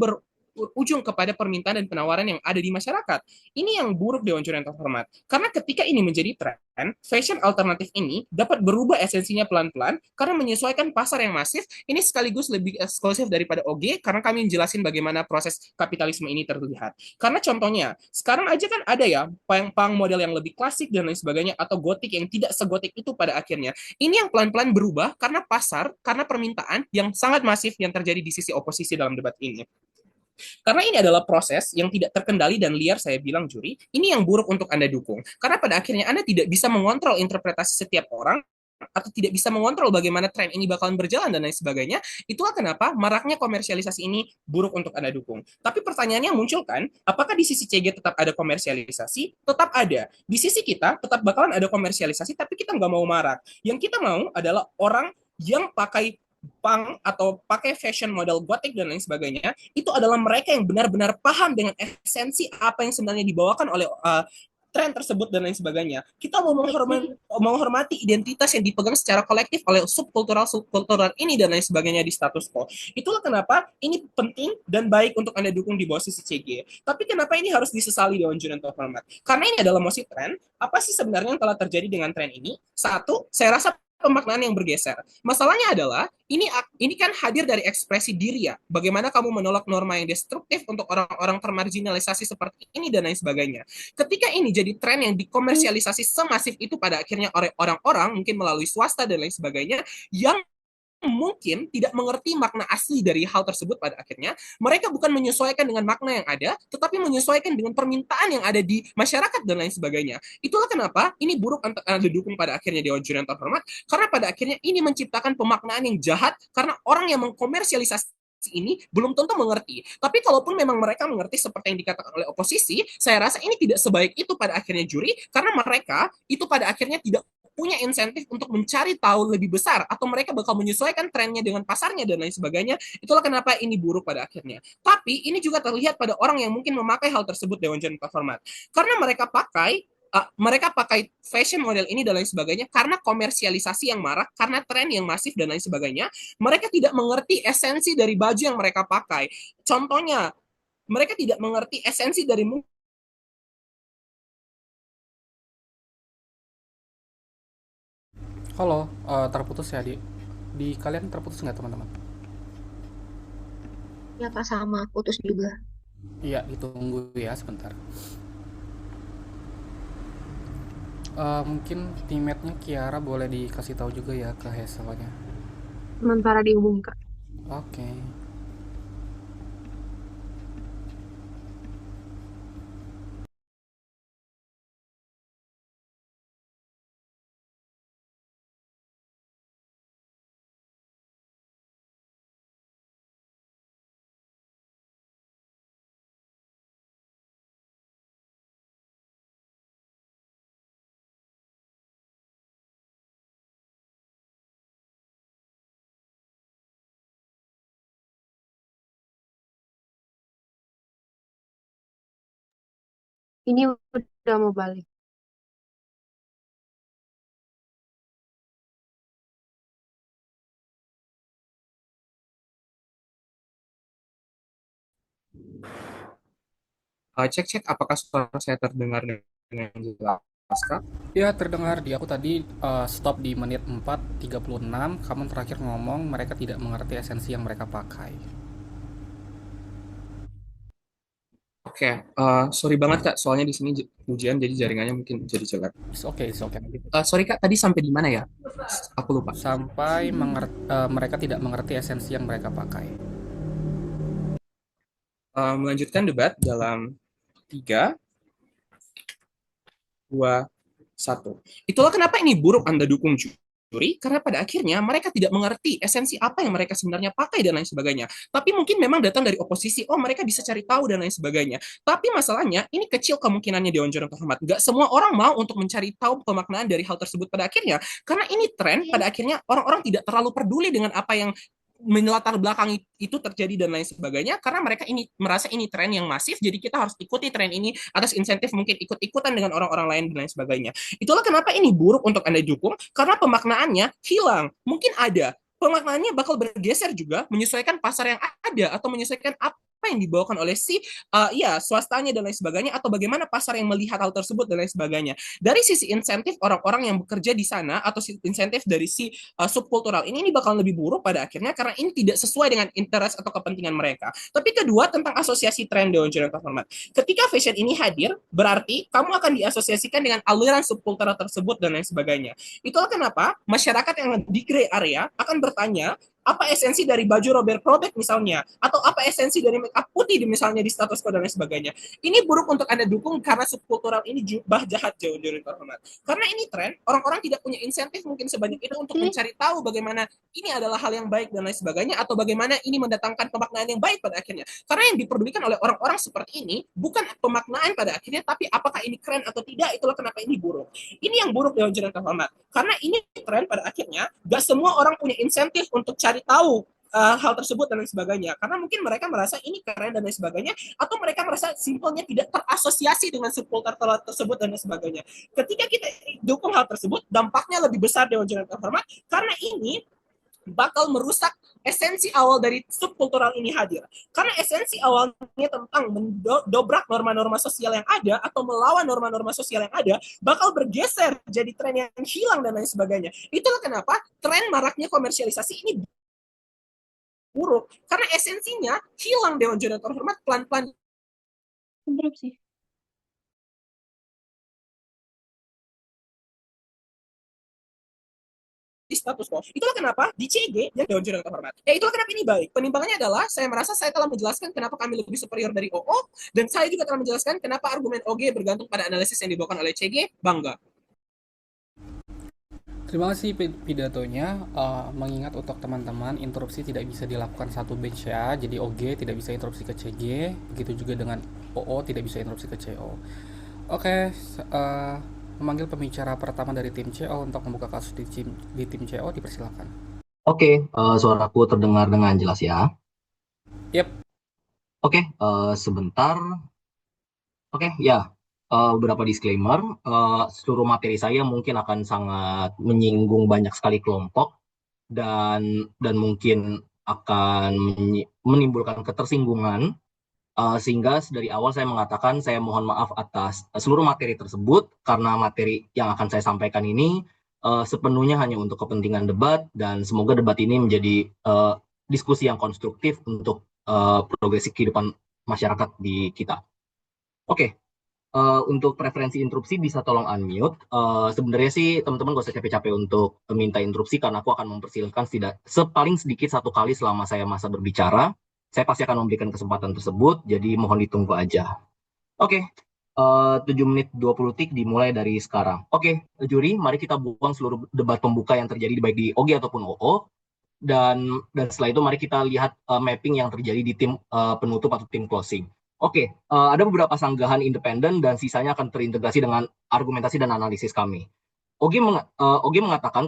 S6: berujung kepada permintaan dan penawaran yang ada di masyarakat. Ini yang buruk Dewan Juri yang terhormat. Karena ketika ini menjadi tren, fashion alternatif ini dapat berubah esensinya pelan-pelan karena menyesuaikan pasar yang masif. Ini sekaligus lebih eksklusif daripada OG karena kami menjelasin bagaimana proses kapitalisme ini terlihat. Karena contohnya, sekarang aja kan ada ya pang model yang lebih klasik dan lain sebagainya atau gotik yang tidak segotik itu pada akhirnya. Ini yang pelan-pelan berubah karena pasar, karena permintaan yang sangat masif yang terjadi di sisi oposisi dalam debat ini. Karena ini adalah proses yang tidak terkendali dan liar, saya bilang juri, ini yang buruk untuk Anda dukung. Karena pada akhirnya Anda tidak bisa mengontrol interpretasi setiap orang, atau tidak bisa mengontrol bagaimana tren ini bakalan berjalan dan lain sebagainya. Itulah kenapa maraknya komersialisasi ini buruk untuk Anda dukung. Tapi pertanyaannya muncul kan, apakah di sisi CG tetap ada komersialisasi? Tetap ada. Di sisi kita tetap bakalan ada komersialisasi, tapi kita nggak mau marak. Yang kita mau adalah orang yang pakai punk atau pakai fashion model gotik dan lain sebagainya, itu adalah mereka yang benar-benar paham dengan esensi apa yang sebenarnya dibawakan oleh tren tersebut dan lain sebagainya. Kita mau menghormati identitas yang dipegang secara kolektif oleh subkultural ini dan lain sebagainya di status quo. Itulah kenapa ini penting dan baik untuk Anda dukung di bawah sisi CG. Tapi kenapa ini harus disesali Dewan Juri yang terhormat? Karena ini adalah mosi tren. Apa sih sebenarnya yang telah terjadi dengan tren ini? Satu, saya rasa pemaknaan yang bergeser. Masalahnya adalah ini kan hadir dari ekspresi diri ya. Bagaimana kamu menolak norma yang destruktif untuk orang-orang termarginalisasi seperti ini dan lain sebagainya. Ketika ini jadi tren yang dikomersialisasi semasif itu pada akhirnya oleh orang-orang mungkin melalui swasta dan lain sebagainya yang mungkin tidak mengerti makna asli dari hal tersebut pada akhirnya, mereka bukan menyesuaikan dengan makna yang ada, tetapi menyesuaikan dengan permintaan yang ada di masyarakat dan lain sebagainya. Itulah kenapa ini buruk didukung pada akhirnya Dewan Juri yang terhormat, karena pada akhirnya ini menciptakan pemaknaan yang jahat karena orang yang mengkomersialisasi ini belum tentu mengerti. Tapi kalaupun memang mereka mengerti seperti yang dikatakan oleh oposisi, saya rasa ini tidak sebaik itu pada akhirnya juri, karena mereka itu pada akhirnya tidak punya insentif untuk mencari tahu lebih besar atau mereka bakal menyesuaikan trennya dengan pasarnya dan lain sebagainya. Itulah kenapa ini buruk pada akhirnya. Tapi ini juga terlihat pada orang yang mungkin memakai hal tersebut Dewan Juri terhormat. Karena mereka pakai fashion model ini dan lain sebagainya karena komersialisasi yang marak, karena tren yang masif dan lain sebagainya. Mereka tidak mengerti esensi dari baju yang mereka pakai. Contohnya, mereka tidak mengerti esensi dari
S2: Halo, terputus ya di kalian terputus nggak teman-teman?
S4: Ya Kak, sama, putus juga.
S2: Iya, ditunggu ya sebentar. Mungkin teammate-nya Kiara boleh dikasih tahu juga ya ke Hazelnya.
S4: Sementara dihubung Kak.
S2: Oke.
S4: Ini udah mau balik.
S6: Cek-cek apakah suara saya terdengar dengan jelas, Kak?
S2: Ya, terdengar di aku tadi stop di menit 4:36. Kamu terakhir ngomong mereka tidak mengerti esensi yang mereka pakai.
S6: Oke, sorry banget Kak, soalnya di sini hujan jadi jaringannya mungkin jadi jelek.
S2: It's okay, it's okay.
S6: Sorry Kak, tadi sampai di mana ya? Aku lupa.
S2: Sampai mereka tidak mengerti esensi yang mereka pakai.
S6: Melanjutkan debat dalam 3, 2, 1. Itulah kenapa ini buruk Anda dukung juri, karena pada akhirnya mereka tidak mengerti esensi apa yang mereka sebenarnya pakai dan lain sebagainya. Tapi mungkin memang datang dari oposisi, oh mereka bisa cari tahu dan lain sebagainya. Tapi masalahnya, ini kecil kemungkinannya Dewan Jurnal Terhormat. Nggak semua orang mau untuk mencari tahu pemaknaan dari hal tersebut pada akhirnya. Karena ini tren, pada akhirnya orang-orang tidak terlalu peduli dengan apa yang melatar belakang itu terjadi dan lain sebagainya karena mereka ini merasa ini tren yang masif jadi kita harus ikuti tren ini atas insentif mungkin ikut-ikutan dengan orang-orang lain dan lain sebagainya. Itulah kenapa ini buruk untuk Anda dukung karena pemaknaannya hilang. Mungkin ada pemaknaannya bakal bergeser juga menyesuaikan pasar yang ada atau menyesuaikan apa yang dibawakan oleh si ya swastanya dan lain sebagainya atau bagaimana pasar yang melihat hal tersebut dan lain sebagainya. Dari sisi insentif orang-orang yang bekerja di sana atau insentif dari si subkultural ini bakal lebih buruk pada akhirnya karena ini tidak sesuai dengan interest atau kepentingan mereka. Tapi kedua tentang asosiasi tren Dewan Jurnal Terhormat. Ketika fashion ini hadir, berarti kamu akan diasosiasikan dengan aliran subkultural tersebut dan lain sebagainya. Itulah kenapa masyarakat yang di gray area akan bertanya apa esensi dari baju Robert Probek misalnya atau apa esensi dari make up putih misalnya di status quo dan lain sebagainya. Ini buruk untuk Anda dukung karena subkultural ini jubah jahat jauh dari terhormat. Karena ini tren, orang-orang tidak punya insentif mungkin sebanyak itu untuk mencari tahu bagaimana ini adalah hal yang baik dan lain sebagainya atau bagaimana ini mendatangkan pemaknaan yang baik pada akhirnya. Karena yang diperdulikan oleh orang-orang seperti ini bukan pemaknaan pada akhirnya tapi apakah ini keren atau tidak, itulah kenapa ini buruk. Ini yang buruk Dewan Jurnal Terhormat. Karena ini tren pada akhirnya gak semua orang punya insentif untuk cari tahu hal tersebut dan lain sebagainya karena mungkin mereka merasa ini keren dan lain sebagainya atau mereka merasa simpelnya tidak terasosiasi dengan subkultur tersebut dan lain sebagainya. Ketika kita dukung hal tersebut dampaknya lebih besar Dewan Jurnal Terhormat karena ini bakal merusak esensi awal dari subkultural ini hadir. Karena esensi awalnya tentang mendobrak norma-norma sosial yang ada atau melawan norma-norma sosial yang ada, bakal bergeser jadi tren yang hilang dan lain sebagainya. Itulah kenapa tren maraknya komersialisasi ini buruk. Karena esensinya hilang Dewan Jurnal Terhormat pelan-pelan.
S4: Interupsi.
S6: Di status quo. Itulah kenapa di CG yang Dewan Jurnal Terhormat. Itulah kenapa ini baik. Penimbangannya adalah saya merasa saya telah menjelaskan kenapa kami lebih superior dari OO dan saya juga telah menjelaskan kenapa argumen OG bergantung pada analisis yang dibawakan oleh CG. Bangga.
S2: Terima kasih pidatonya. Mengingat untuk teman-teman, interupsi tidak bisa dilakukan satu batch ya. Jadi OG tidak bisa interupsi ke CG, begitu juga dengan OO tidak bisa interupsi ke CO. Oke, memanggil pembicara pertama dari tim CO untuk membuka kasus di tim CO, dipersilakan.
S7: Oke, suaraku terdengar dengan jelas ya.
S2: Yep.
S7: Oke, sebentar. Oke, ya. Beberapa disclaimer. Seluruh materi saya mungkin akan sangat menyinggung banyak sekali kelompok dan mungkin akan menimbulkan ketersinggungan. Sehingga dari awal saya mengatakan saya mohon maaf atas seluruh materi tersebut karena materi yang akan saya sampaikan ini sepenuhnya hanya untuk kepentingan debat, dan semoga debat ini menjadi diskusi yang konstruktif untuk progresi kehidupan masyarakat di kita. Oke, untuk preferensi interupsi bisa tolong unmute. Sebenarnya sih teman-teman gak usah capek-capek untuk minta interupsi karena aku akan mempersilahkan paling sedikit 1 kali selama saya masa berbicara. Saya pasti akan memberikan kesempatan tersebut, jadi mohon ditunggu aja. Oke, 7 menit 20 detik dimulai dari sekarang. Oke, juri, mari kita buang seluruh debat pembuka yang terjadi baik di OG ataupun OO. Dan setelah itu mari kita lihat mapping yang terjadi di tim penutup atau tim closing. Oke, ada beberapa sanggahan independen dan sisanya akan terintegrasi dengan argumentasi dan analisis kami. OG mengatakan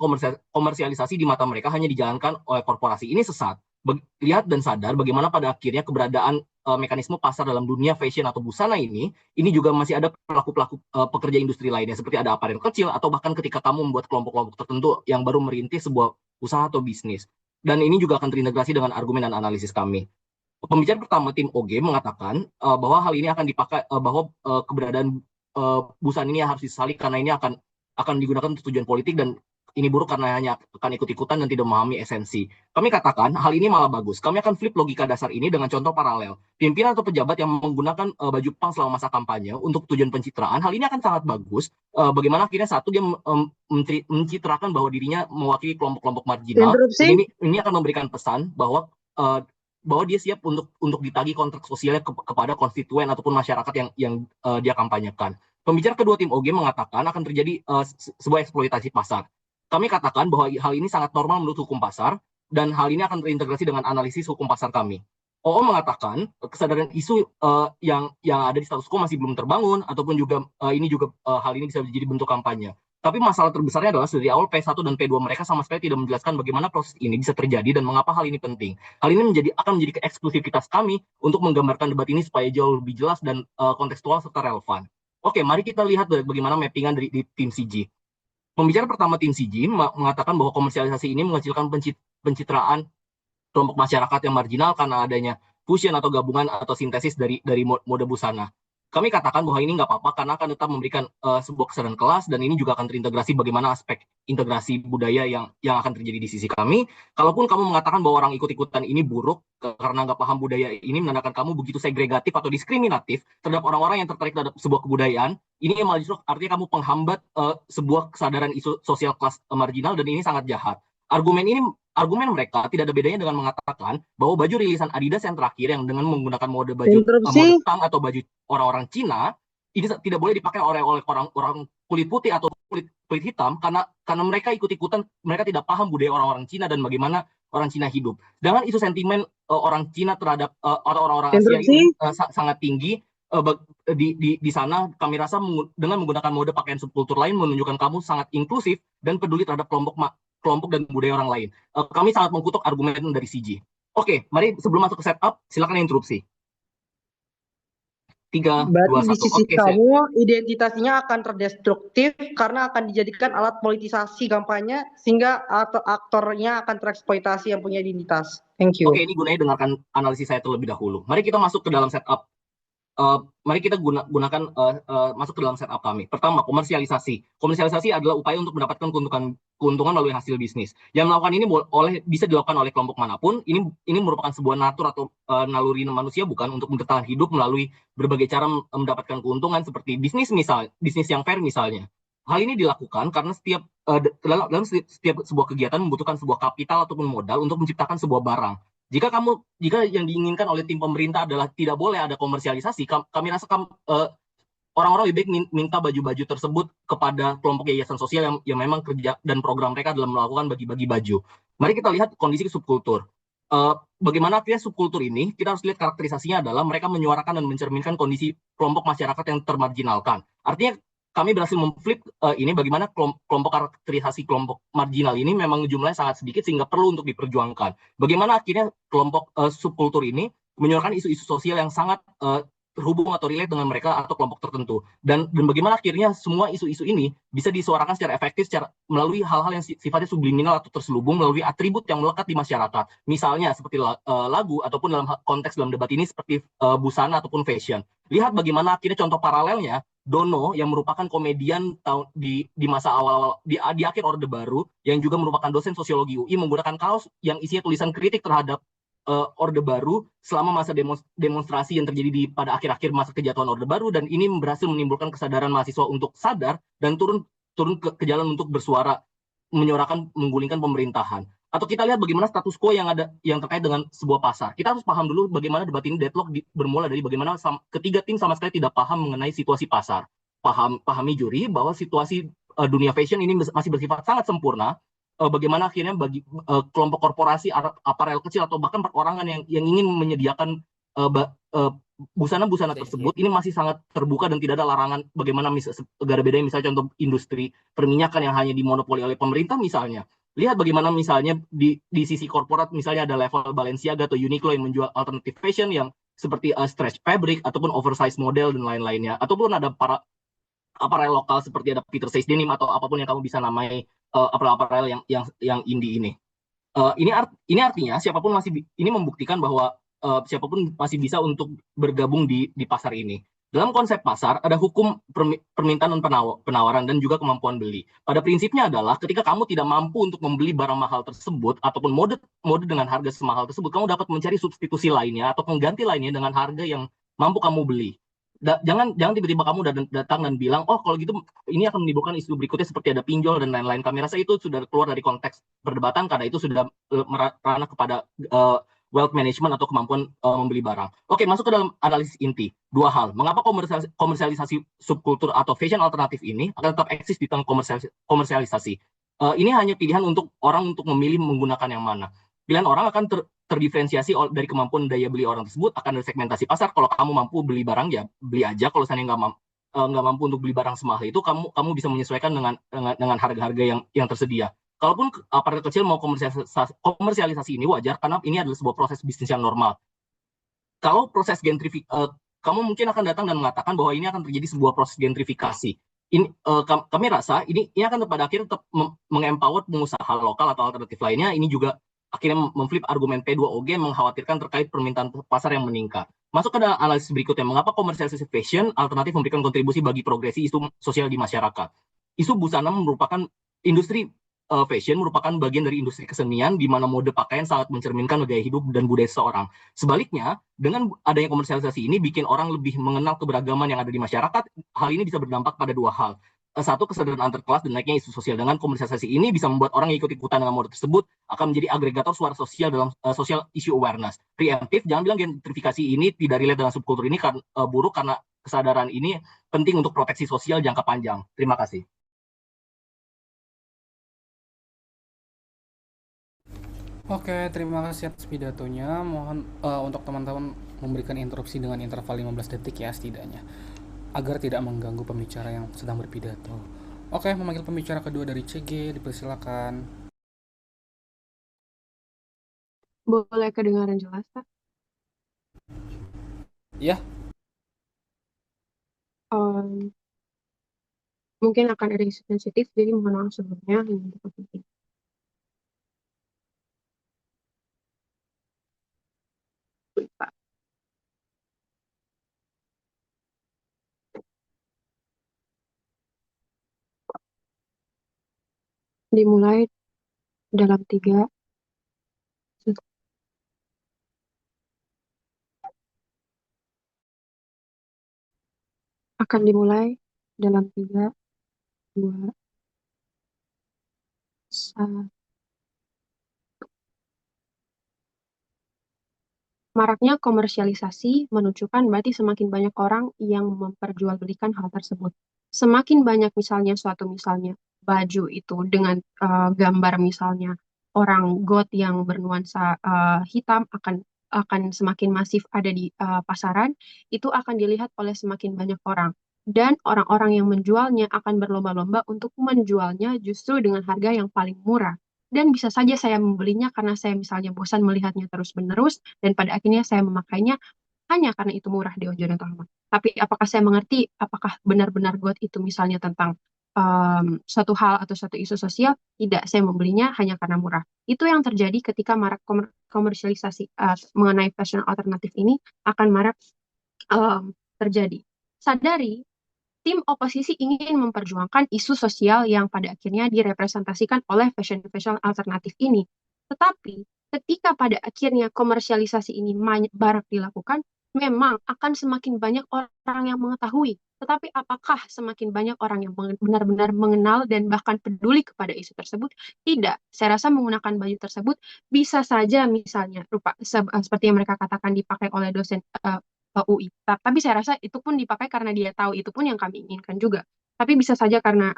S7: komersialisasi di mata mereka hanya dijalankan oleh korporasi. Ini sesat. Lihat dan sadar bagaimana pada akhirnya keberadaan mekanisme pasar dalam dunia fashion atau busana ini juga masih ada pelaku-pelaku pekerja industri lainnya, seperti ada aparel kecil atau bahkan ketika kamu membuat kelompok-kelompok tertentu yang baru merintis sebuah usaha atau bisnis. Dan ini juga akan terintegrasi dengan argumen dan analisis kami. Pembicara pertama tim OG mengatakan bahwa hal ini akan dipakai bahwa keberadaan busana ini harus disesali karena ini akan digunakan untuk tujuan politik dan ini buruk karena hanya akan ikut-ikutan dan tidak memahami esensi. Kami katakan hal ini malah bagus. Kami akan flip logika dasar ini dengan contoh paralel. Pimpinan atau pejabat yang menggunakan baju pang selama masa kampanye untuk tujuan pencitraan, hal ini akan sangat bagus. Bagaimana akhirnya satu dia mencitrakan bahwa dirinya mewakili kelompok-kelompok marginal. Ini akan memberikan pesan bahwa dia siap untuk ditagih kontrak sosialnya kepada konstituen ataupun masyarakat yang dia kampanyekan. Pembicara kedua tim OG mengatakan akan terjadi sebuah eksploitasi pasar. Kami katakan bahwa hal ini sangat normal menurut hukum pasar, dan hal ini akan terintegrasi dengan analisis hukum pasar kami. OO mengatakan kesadaran isu yang ada di status quo masih belum terbangun, ataupun juga hal ini bisa menjadi bentuk kampanye. Tapi masalah terbesarnya adalah dari awal P1 dan P2 mereka sama sekali tidak menjelaskan bagaimana proses ini bisa terjadi dan mengapa hal ini penting. Hal ini akan menjadi keeksklusivitas kami untuk menggambarkan debat ini supaya jauh lebih jelas dan kontekstual serta relevan. Oke, mari kita lihat bagaimana mappingan di tim CG. Pembicara pertama tim CG mengatakan bahwa komersialisasi ini mengecilkan pencitraan kelompok masyarakat yang marginal karena adanya fusion atau gabungan atau sintesis dari mode busana. Kami katakan bahwa ini nggak apa-apa karena akan tetap memberikan sebuah kesadaran kelas, dan ini juga akan terintegrasi bagaimana aspek integrasi budaya yang akan terjadi di sisi kami. Kalaupun kamu mengatakan bahwa orang ikut-ikutan ini buruk karena nggak paham budaya ini, menandakan kamu begitu segregatif atau diskriminatif terhadap orang-orang yang tertarik terhadap sebuah kebudayaan, ini malah justru artinya kamu penghambat sebuah kesadaran isu sosial kelas marginal, dan ini sangat jahat. Argumen mereka tidak ada bedanya dengan mengatakan bahwa baju rilisan Adidas yang terakhir yang dengan menggunakan mode tang atau baju orang-orang Cina ini tidak boleh dipakai oleh orang kulit putih atau kulit hitam karena mereka ikut-ikutan, mereka tidak paham budaya orang-orang Cina dan bagaimana orang Cina hidup. Sedangkan isu sentimen orang Cina terhadap atau orang-orang Asia ini sangat tinggi. Di sana kami rasa dengan menggunakan mode pakaian subkultur lain menunjukkan kamu sangat inklusif dan peduli terhadap kelompok dan budaya orang lain. Kami sangat mengkutuk argumen dari CG. Oke, mari sebelum masuk ke setup, silakan interupsi. 3, 2, 1.
S1: Berarti di sisi kamu identitasnya akan terdestruktif karena akan dijadikan alat politisasi kampanye sehingga aktornya akan tereksploitasi yang punya identitas. Thank you.
S7: Oke, ini gunanya dengarkan analisis saya terlebih dahulu. Mari kita masuk ke dalam setup. Mari kita gunakan masuk ke dalam setup kami. Pertama, komersialisasi. Komersialisasi adalah upaya untuk mendapatkan keuntungan melalui hasil bisnis. Yang melakukan ini bisa dilakukan oleh kelompok manapun. Ini merupakan sebuah natur atau naluri manusia, bukan, untuk bertahan hidup melalui berbagai cara mendapatkan keuntungan seperti bisnis yang fair misalnya. Hal ini dilakukan karena dalam setiap sebuah kegiatan membutuhkan sebuah kapital ataupun modal untuk menciptakan sebuah barang. Jika yang diinginkan oleh tim pemerintah adalah tidak boleh ada komersialisasi, kami rasa orang-orang lebih baik minta baju-baju tersebut kepada kelompok yayasan sosial yang memang kerja dan program mereka dalam melakukan bagi-bagi baju. Mari kita lihat kondisi subkultur. Bagaimana akhirnya subkultur ini, kita harus lihat karakterisasinya adalah mereka menyuarakan dan mencerminkan kondisi kelompok masyarakat yang termarginalkan. Artinya kami berhasil memflip ini bagaimana kelompok karakterisasi kelompok marginal ini memang jumlahnya sangat sedikit sehingga perlu untuk diperjuangkan. Bagaimana akhirnya kelompok subkultur ini menyuarakan isu-isu sosial yang sangat terhubung atau relate dengan mereka atau kelompok tertentu. Dan bagaimana akhirnya semua isu-isu ini bisa disuarakan secara efektif melalui hal-hal yang sifatnya subliminal atau terselubung melalui atribut yang melekat di masyarakat. Misalnya seperti lagu ataupun dalam konteks dalam debat ini seperti busana ataupun fashion. Lihat bagaimana akhirnya contoh paralelnya Dono yang merupakan komedian di masa awal-awal di akhir Orde Baru yang juga merupakan dosen sosiologi UI menggunakan kaos yang isinya tulisan kritik terhadap Orde Baru selama masa demonstrasi yang terjadi pada akhir-akhir masa kejatuhan Orde Baru, dan ini berhasil menimbulkan kesadaran mahasiswa untuk sadar dan turun ke jalan untuk bersuara menyuarakan menggulingkan pemerintahan. Atau kita lihat bagaimana status quo yang ada yang terkait dengan sebuah pasar. Kita harus paham dulu bagaimana debat ini deadlock bermula dari bagaimana ketiga tim sama sekali tidak paham mengenai situasi pasar. Pahami juri bahwa situasi dunia fashion ini masih bersifat sangat sempurna. Bagaimana akhirnya bagi kelompok korporasi aparel kecil atau bahkan perorangan yang ingin menyediakan busana-busana tersebut ini masih sangat terbuka dan tidak ada larangan. Bagaimana negara bedanya misalnya contoh industri perminyakan yang hanya dimonopoli oleh pemerintah misalnya. Lihat bagaimana misalnya di sisi korporat misalnya ada level Balenciaga atau Uniqlo yang menjual alternative fashion yang seperti stretch fabric ataupun oversize model dan lain-lainnya. Ataupun ada para aparel lokal seperti ada Peter Says Denim atau apapun yang kamu bisa namai aparel yang indie ini. Ini artinya siapapun ini membuktikan bahwa siapapun masih bisa untuk bergabung di pasar ini. Dalam konsep pasar, ada hukum permintaan dan penawaran dan juga kemampuan beli. Pada prinsipnya adalah ketika kamu tidak mampu untuk membeli barang mahal tersebut ataupun mode dengan harga semahal tersebut, kamu dapat mencari substitusi lainnya atau pengganti lainnya dengan harga yang mampu kamu beli. Jangan tiba-tiba kamu datang dan bilang, oh kalau gitu ini akan menimbulkan isu berikutnya seperti ada pinjol dan lain-lain. Kami rasa itu sudah keluar dari konteks perdebatan karena itu sudah ranah kepada wealth management atau kemampuan membeli barang. Oke, masuk ke dalam analisis inti. Dua hal. Mengapa komersialisasi subkultur atau fashion alternatif ini akan tetap eksis di tengah komersialisasi? Ini hanya pilihan untuk orang untuk memilih menggunakan yang mana. Pilihan orang akan terdiferensiasi dari kemampuan daya beli orang tersebut, akan ada segmentasi pasar. Kalau kamu mampu beli barang, ya beli aja. Kalau misalnya nggak mampu untuk beli barang semahal itu, kamu bisa menyesuaikan dengan harga-harga yang tersedia. Kalaupun aparel kecil mau komersialisasi ini wajar karena ini adalah sebuah proses bisnis yang normal. Kalau proses kamu mungkin akan datang dan mengatakan bahwa ini akan terjadi sebuah proses gentrifikasi. Kami rasa ini akan pada akhirnya tetap mengempower pengusaha lokal atau alternatif lainnya. Ini juga akhirnya memflip argumen P2OG mengkhawatirkan terkait permintaan pasar yang meningkat. Masuk ke dalam analisis berikutnya, mengapa komersialisasi fashion alternatif memberikan kontribusi bagi progresi isu sosial di masyarakat. Isu busana merupakan industri fashion merupakan bagian dari industri kesenian di mana mode pakaian sangat mencerminkan gaya hidup dan budaya seseorang. Sebaliknya, dengan adanya komersialisasi ini bikin orang lebih mengenal keberagaman yang ada di masyarakat. Hal ini bisa berdampak pada dua hal. Satu, kesadaran antar kelas dan naiknya isu sosial. Dengan komersialisasi ini bisa membuat orang yang ikut-ikutan dengan mode tersebut akan menjadi agregator suara sosial dalam social issue awareness. Preemptif, jangan bilang gentrifikasi ini tidak relate dengan subkultur ini buruk karena kesadaran ini penting untuk proteksi sosial jangka panjang. Terima kasih.
S2: Oke, terima kasih atas pidatonya. Mohon untuk teman-teman memberikan interupsi dengan interval 15 detik ya setidaknya, agar tidak mengganggu pembicara yang sedang berpidato. Oke, memanggil pembicara kedua dari CG, dipersilakan.
S8: Boleh kedengaran jelas, Pak?
S2: Ya.
S8: Mungkin akan ada isu sensitif, jadi mohon maaf sebelumnya. Dimulai dalam 3, akan dimulai dalam 3, 2, 1. Maraknya komersialisasi menunjukkan berarti semakin banyak orang yang memperjualbelikan hal tersebut. Semakin banyak misalnya baju itu dengan gambar misalnya orang goth yang bernuansa hitam akan semakin masif ada di pasaran, itu akan dilihat oleh semakin banyak orang. Dan orang-orang yang menjualnya akan berlomba-lomba untuk menjualnya justru dengan harga yang paling murah. Dan bisa saja saya membelinya karena saya misalnya bosan melihatnya terus-menerus, dan pada akhirnya saya memakainya hanya karena itu murah di ojol yang terhormat. Tapi apakah saya mengerti, apakah benar-benar goth itu misalnya tentang suatu hal atau suatu isu sosial? Tidak, saya membelinya hanya karena murah. Itu yang terjadi ketika marak komersialisasi mengenai fashion alternatif ini akan marak terjadi. Sadari tim oposisi ingin memperjuangkan isu sosial yang pada akhirnya direpresentasikan oleh fashion alternatif ini. Tetapi ketika pada akhirnya komersialisasi ini barak dilakukan, memang akan semakin banyak orang yang mengetahui. Tetapi apakah semakin banyak orang yang benar-benar mengenal dan bahkan peduli kepada isu tersebut? Tidak. Saya rasa menggunakan baju tersebut bisa saja misalnya seperti yang mereka katakan dipakai oleh dosen UI. Tapi saya rasa itu pun dipakai karena dia tahu, itu pun yang kami inginkan juga. Tapi bisa saja karena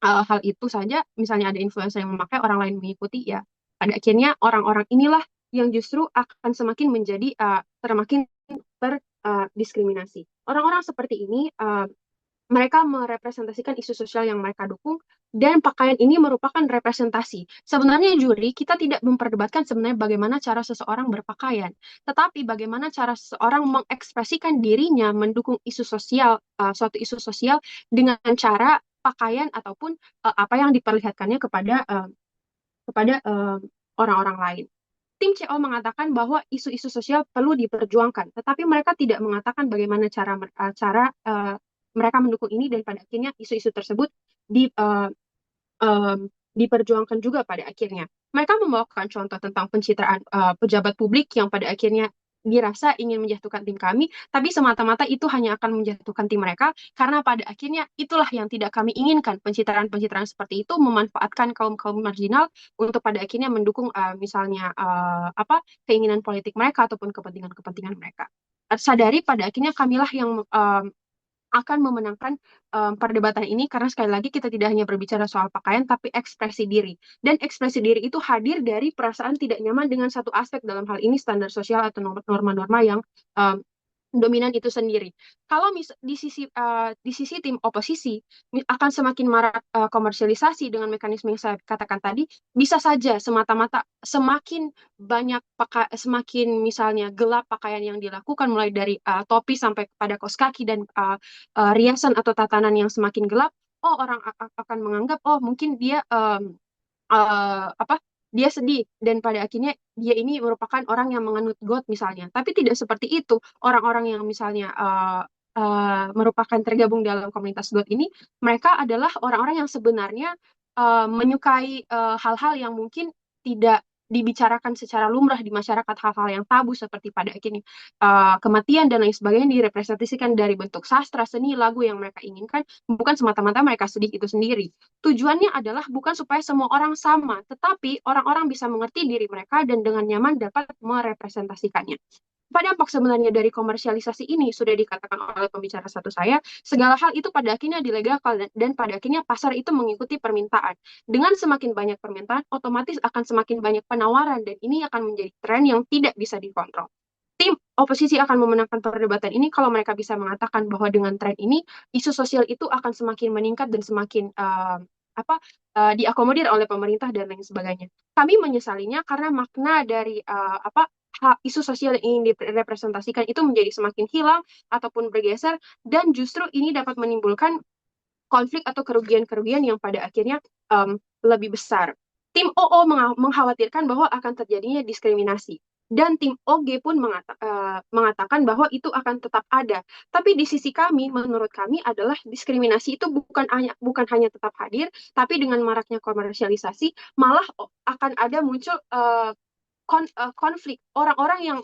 S8: hal itu saja, misalnya ada influencer yang memakai, orang lain mengikuti, ya pada akhirnya orang-orang inilah yang justru akan semakin menjadi semakin terdiskriminasi. Orang-orang seperti ini mereka merepresentasikan isu sosial yang mereka dukung, dan pakaian ini merupakan representasi. Sebenarnya juri, kita tidak memperdebatkan sebenarnya bagaimana cara seseorang berpakaian, tetapi bagaimana cara seseorang mengekspresikan dirinya mendukung isu sosial, suatu isu sosial dengan cara pakaian ataupun apa yang diperlihatkannya kepada orang-orang lain. Tim CO mengatakan bahwa isu-isu sosial perlu diperjuangkan, tetapi mereka tidak mengatakan bagaimana cara mereka mendukung ini, dan pada akhirnya isu-isu tersebut di, uh, diperjuangkan juga pada akhirnya. Mereka membawakan contoh tentang pencitraan pejabat publik yang pada akhirnya dirasa ingin menjatuhkan tim kami, tapi semata-mata itu hanya akan menjatuhkan tim mereka, karena pada akhirnya itulah yang tidak kami inginkan. Pencitraan-pencitraan seperti itu memanfaatkan kaum-kaum marginal untuk pada akhirnya mendukung misalnya keinginan politik mereka ataupun kepentingan-kepentingan mereka. Sadari pada akhirnya kamilah yang akan memenangkan perdebatan ini, karena sekali lagi kita tidak hanya berbicara soal pakaian tapi ekspresi diri, dan ekspresi diri itu hadir dari perasaan tidak nyaman dengan satu aspek, dalam hal ini standar sosial atau norma-norma yang dominan itu sendiri. Kalau di sisi tim oposisi akan semakin marak komersialisasi dengan mekanisme yang saya katakan tadi, bisa saja semata-mata semakin semakin misalnya gelap pakaian yang dilakukan, mulai dari topi sampai kepada kaos kaki dan riasan atau tatanan yang semakin gelap. Orang akan menganggap mungkin dia dia sedih, dan pada akhirnya dia ini merupakan orang yang menganut God misalnya. Tapi tidak seperti itu. Orang-orang yang misalnya merupakan tergabung dalam komunitas God ini, mereka adalah orang-orang yang sebenarnya menyukai hal-hal yang mungkin tidak dibicarakan secara lumrah di masyarakat, hal-hal yang tabu seperti pada akhirnya kematian dan lain sebagainya direpresentasikan dari bentuk sastra, seni, lagu yang mereka inginkan, bukan semata-mata mereka sedih itu sendiri. Tujuannya adalah bukan supaya semua orang sama, tetapi orang-orang bisa mengerti diri mereka dan dengan nyaman dapat merepresentasikannya. Apa dampak sebenarnya dari komersialisasi ini? Sudah dikatakan oleh pembicara satu saya, segala hal itu pada akhirnya dilegalkan, dan pada akhirnya pasar itu mengikuti permintaan. Dengan semakin banyak permintaan, otomatis akan semakin banyak penawaran, dan ini akan menjadi tren yang tidak bisa dikontrol. Tim oposisi akan memenangkan perdebatan ini kalau mereka bisa mengatakan bahwa dengan tren ini, isu sosial itu akan semakin meningkat dan semakin diakomodir oleh pemerintah dan lain sebagainya. Kami menyesalinya karena makna dari isu sosial yang ingin direpresentasikan itu menjadi semakin hilang ataupun bergeser, dan justru ini dapat menimbulkan konflik atau kerugian-kerugian yang pada akhirnya lebih besar. Tim OO mengkhawatirkan bahwa akan terjadinya diskriminasi, dan tim OG pun mengatakan bahwa itu akan tetap ada. Tapi di sisi kami, menurut kami adalah diskriminasi itu bukan hanya tetap hadir, tapi dengan maraknya komersialisasi malah akan ada muncul konflik. Orang-orang yang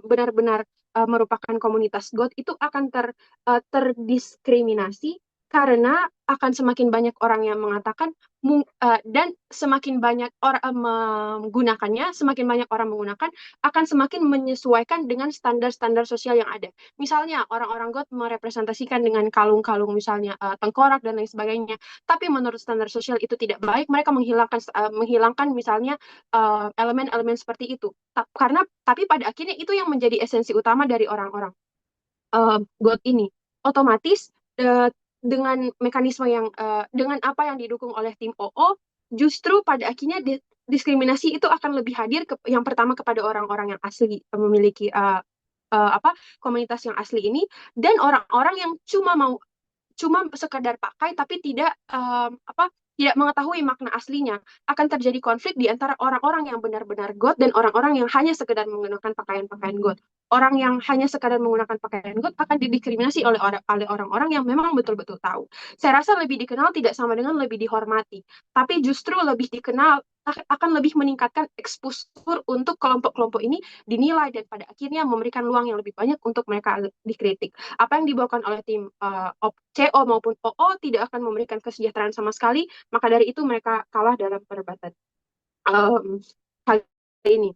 S8: benar-benar merupakan komunitas God itu akan terdiskriminasi, karena akan semakin banyak orang yang mengatakan dan semakin banyak orang menggunakannya, semakin banyak orang menggunakan, akan semakin menyesuaikan dengan standar-standar sosial yang ada. Misalnya orang-orang God merepresentasikan dengan kalung-kalung misalnya tengkorak dan lain sebagainya, tapi menurut standar sosial itu tidak baik, mereka menghilangkan misalnya elemen-elemen seperti itu. Tapi pada akhirnya itu yang menjadi esensi utama dari orang-orang God ini. Otomatis dengan mekanisme yang dengan apa yang didukung oleh tim OO, justru pada akhirnya diskriminasi itu akan lebih hadir yang pertama kepada orang-orang yang asli memiliki komunitas yang asli ini, dan orang-orang yang cuma sekedar pakai tapi tidak tidak mengetahui makna aslinya, akan terjadi konflik di antara orang-orang yang benar-benar God dan orang-orang yang hanya sekedar menggunakan pakaian-pakaian God. Orang yang hanya sekadar menggunakan pakaian God akan didiskriminasi oleh orang-orang yang memang betul-betul tahu. Saya rasa lebih dikenal tidak sama dengan lebih dihormati, tapi justru lebih dikenal akan lebih meningkatkan exposure untuk kelompok-kelompok ini dinilai dan pada akhirnya memberikan ruang yang lebih banyak untuk mereka dikritik. Apa yang dibawakan oleh tim CO maupun OO tidak akan memberikan kesejahteraan sama sekali, maka dari itu mereka kalah dalam perdebatan kali ini.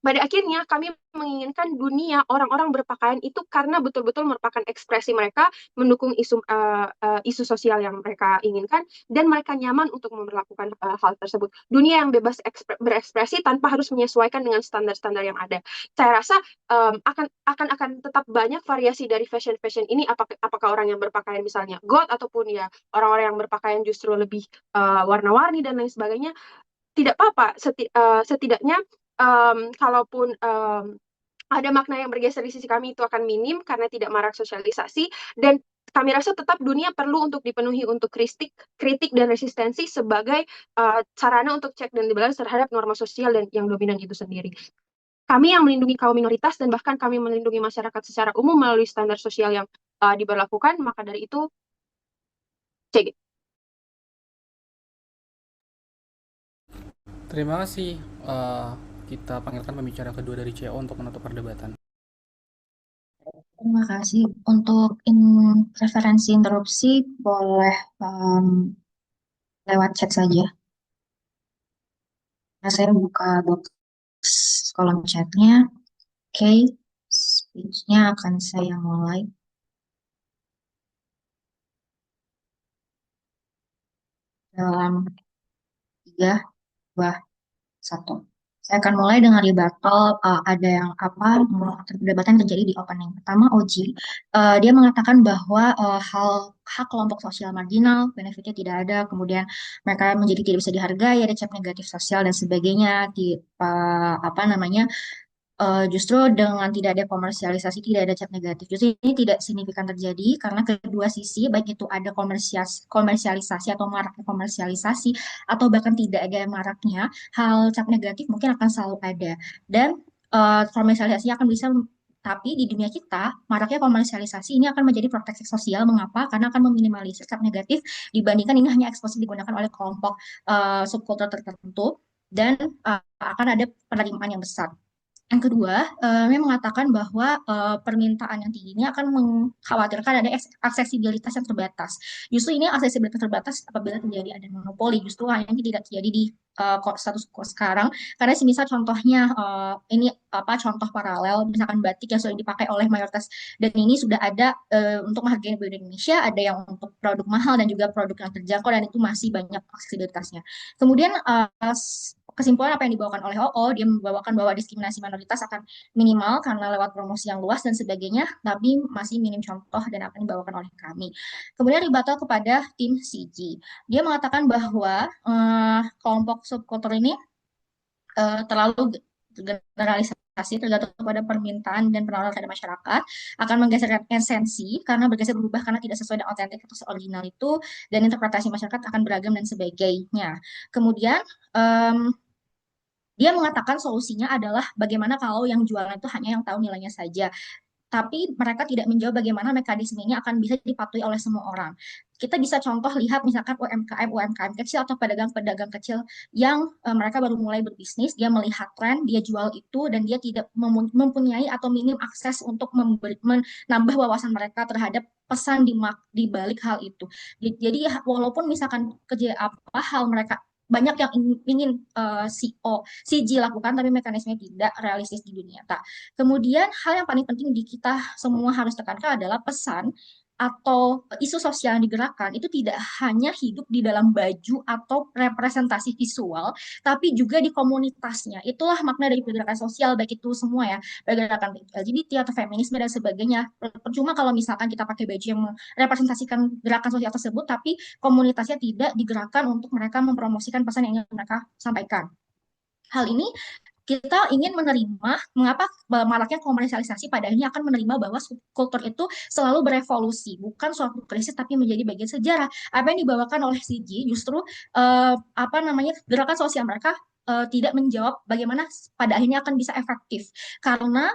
S8: Pada akhirnya kami menginginkan dunia orang-orang berpakaian itu karena betul-betul merupakan ekspresi mereka mendukung isu sosial yang mereka inginkan dan mereka nyaman untuk memperlakukan hal tersebut. Dunia yang bebas berekspresi tanpa harus menyesuaikan dengan standar-standar yang ada. Saya rasa akan tetap banyak variasi dari fashion ini. Apakah orang yang berpakaian misalnya God ataupun ya orang-orang yang berpakaian justru lebih warna-warni dan lain sebagainya. Tidak apa-apa. Setidaknya kalaupun ada makna yang bergeser di sisi kami itu akan minim karena tidak marak sosialisasi dan kami rasa tetap dunia perlu untuk dipenuhi untuk kritik dan resistensi sebagai sarana untuk cek dan balance terhadap norma sosial dan yang dominan itu sendiri. Kami yang melindungi kaum minoritas dan bahkan kami melindungi masyarakat secara umum melalui standar sosial yang diberlakukan, maka dari itu CG.
S2: Terima kasih. Kita panggilkan pembicara kedua dari CO untuk menutup perdebatan.
S9: Terima kasih. Untuk referensi interupsi boleh lewat chat saja. Nah, saya buka box kolom chatnya. Oke, speech-nya akan saya mulai. Dalam 3, 2, 1. Saya akan mulai dengan rebuttal. Ada yang perdebatan terjadi di opening. Pertama, Oji, dia mengatakan bahwa hak kelompok sosial marginal, benefitnya tidak ada, kemudian mereka menjadi tidak bisa dihargai, ada cap negatif sosial dan sebagainya. Justru dengan tidak ada komersialisasi, tidak ada cap negatif. Justru ini tidak signifikan terjadi karena kedua sisi, baik itu ada komersialisasi atau maraknya komersialisasi, atau bahkan tidak ada maraknya, hal cap negatif mungkin akan selalu ada. Dan komersialisasi akan bisa, tapi di dunia kita, maraknya komersialisasi ini akan menjadi proteksi sosial. Mengapa? Karena akan meminimalisir cap negatif dibandingkan ini hanya eksposisi digunakan oleh kelompok subkultur tertentu dan akan ada penerimaan yang besar. Yang kedua, dia mengatakan bahwa permintaan yang tinggi ini akan mengkhawatirkan ada aksesibilitas yang terbatas. Justru ini aksesibilitas terbatas apabila terjadi ada monopoli. Justru hanya tidak terjadi di status quo sekarang. Karena misal contohnya ini contoh paralel, misalkan batik yang sudah dipakai oleh mayoritas dan ini sudah ada untuk menghargai budaya Indonesia, ada yang untuk produk mahal dan juga produk yang terjangkau dan itu masih banyak aksesibilitasnya. Kemudian kesimpulan apa yang dibawakan oleh OO, dia membawakan bahwa diskriminasi minoritas akan minimal karena lewat promosi yang luas dan sebagainya, tapi masih minim contoh dan apa yang dibawakan oleh kami. Kemudian rebuttal kepada tim CG. Dia mengatakan bahwa kelompok subkultur ini terlalu generalisasi tergantung pada permintaan dan penolakan dari masyarakat, akan menggeserkan esensi karena bergeser berubah karena tidak sesuai dengan otentik atau original itu, dan interpretasi masyarakat akan beragam dan sebagainya. Kemudian dia mengatakan solusinya adalah bagaimana kalau yang jualan itu hanya yang tahu nilainya saja. Tapi mereka tidak menjawab bagaimana mekanisme ini akan bisa dipatuhi oleh semua orang. Kita bisa contoh lihat misalkan UMKM kecil atau pedagang-pedagang kecil yang mereka baru mulai berbisnis, dia melihat tren, dia jual itu, dan dia tidak mempunyai atau minim akses untuk menambah wawasan mereka terhadap pesan di balik hal itu. Jadi walaupun misalkan hal mereka banyak yang ingin CG lakukan, tapi mekanismenya tidak realistis di dunia nyata. Kemudian hal yang paling penting di kita semua harus tekankan adalah pesan atau isu sosial yang digerakkan itu tidak hanya hidup di dalam baju atau representasi visual, tapi juga di komunitasnya. Itulah makna dari pergerakan sosial, baik itu semua ya, pergerakan LGBT atau feminisme dan sebagainya. Percuma kalau misalkan kita pakai baju yang merepresentasikan gerakan sosial tersebut, tapi komunitasnya tidak digerakkan untuk mereka mempromosikan pesan yang ingin mereka sampaikan. Hal ini kita ingin menerima mengapa maraknya komersialisasi pada akhirnya akan menerima bahwa subkultur itu selalu berevolusi, bukan suatu krisis tapi menjadi bagian sejarah. Apa yang dibawakan oleh CG justru apa namanya gerakan sosial mereka tidak menjawab bagaimana pada akhirnya akan bisa efektif karena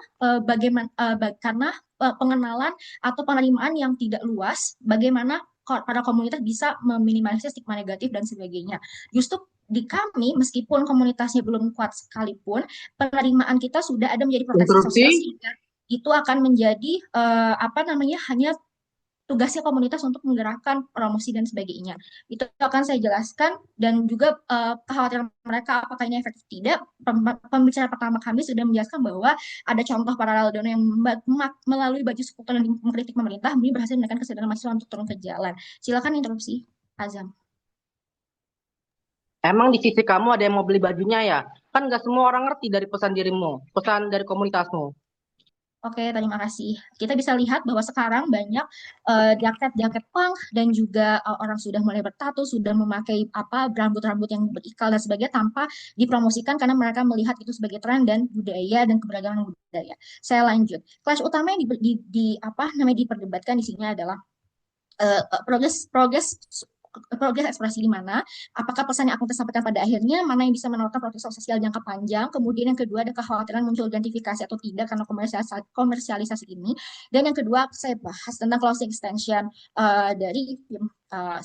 S9: pengenalan atau penerimaan yang tidak luas, bagaimana para komunitas bisa meminimalisir stigma negatif dan sebagainya. Justru di kami, meskipun komunitasnya belum kuat sekalipun, penerimaan kita sudah ada menjadi proteksi
S1: Interupsi.
S9: sosial sehingga itu akan menjadi apa namanya hanya tugasnya komunitas untuk menggerakkan promosi dan sebagainya. Itu akan saya jelaskan dan juga kekhawatiran mereka apakah ini efektif tidak. Pembicara pertama kami sudah menjelaskan bahwa ada contoh paralel donor yang melalui baju skuter dan mengkritik pemerintah, ini berhasil menekan kesadaran mahasiswa untuk turun ke jalan. Silakan interupsi, Azam.
S1: Emang di sisi kamu ada yang mau beli bajunya ya? Kan nggak semua orang ngerti dari pesan dirimu, pesan dari komunitasmu.
S9: Oke, terima kasih. Kita bisa lihat bahwa sekarang banyak jaket-jaket punk dan juga orang sudah mulai bertato, sudah memakai rambut-rambut yang berikal dan sebagainya tanpa dipromosikan karena mereka melihat itu sebagai tren dan budaya dan keberagaman budaya. Saya lanjut. Clash utama yang diperdebatkan di sini adalah progres ekspresi di mana, apakah pesan yang akan tersampaikan pada akhirnya, mana yang bisa menawarkan protes sosial jangka panjang, kemudian yang kedua ada kekhawatiran muncul identifikasi atau tidak karena komersialisasi ini, dan yang kedua saya bahas tentang closing extension dari tim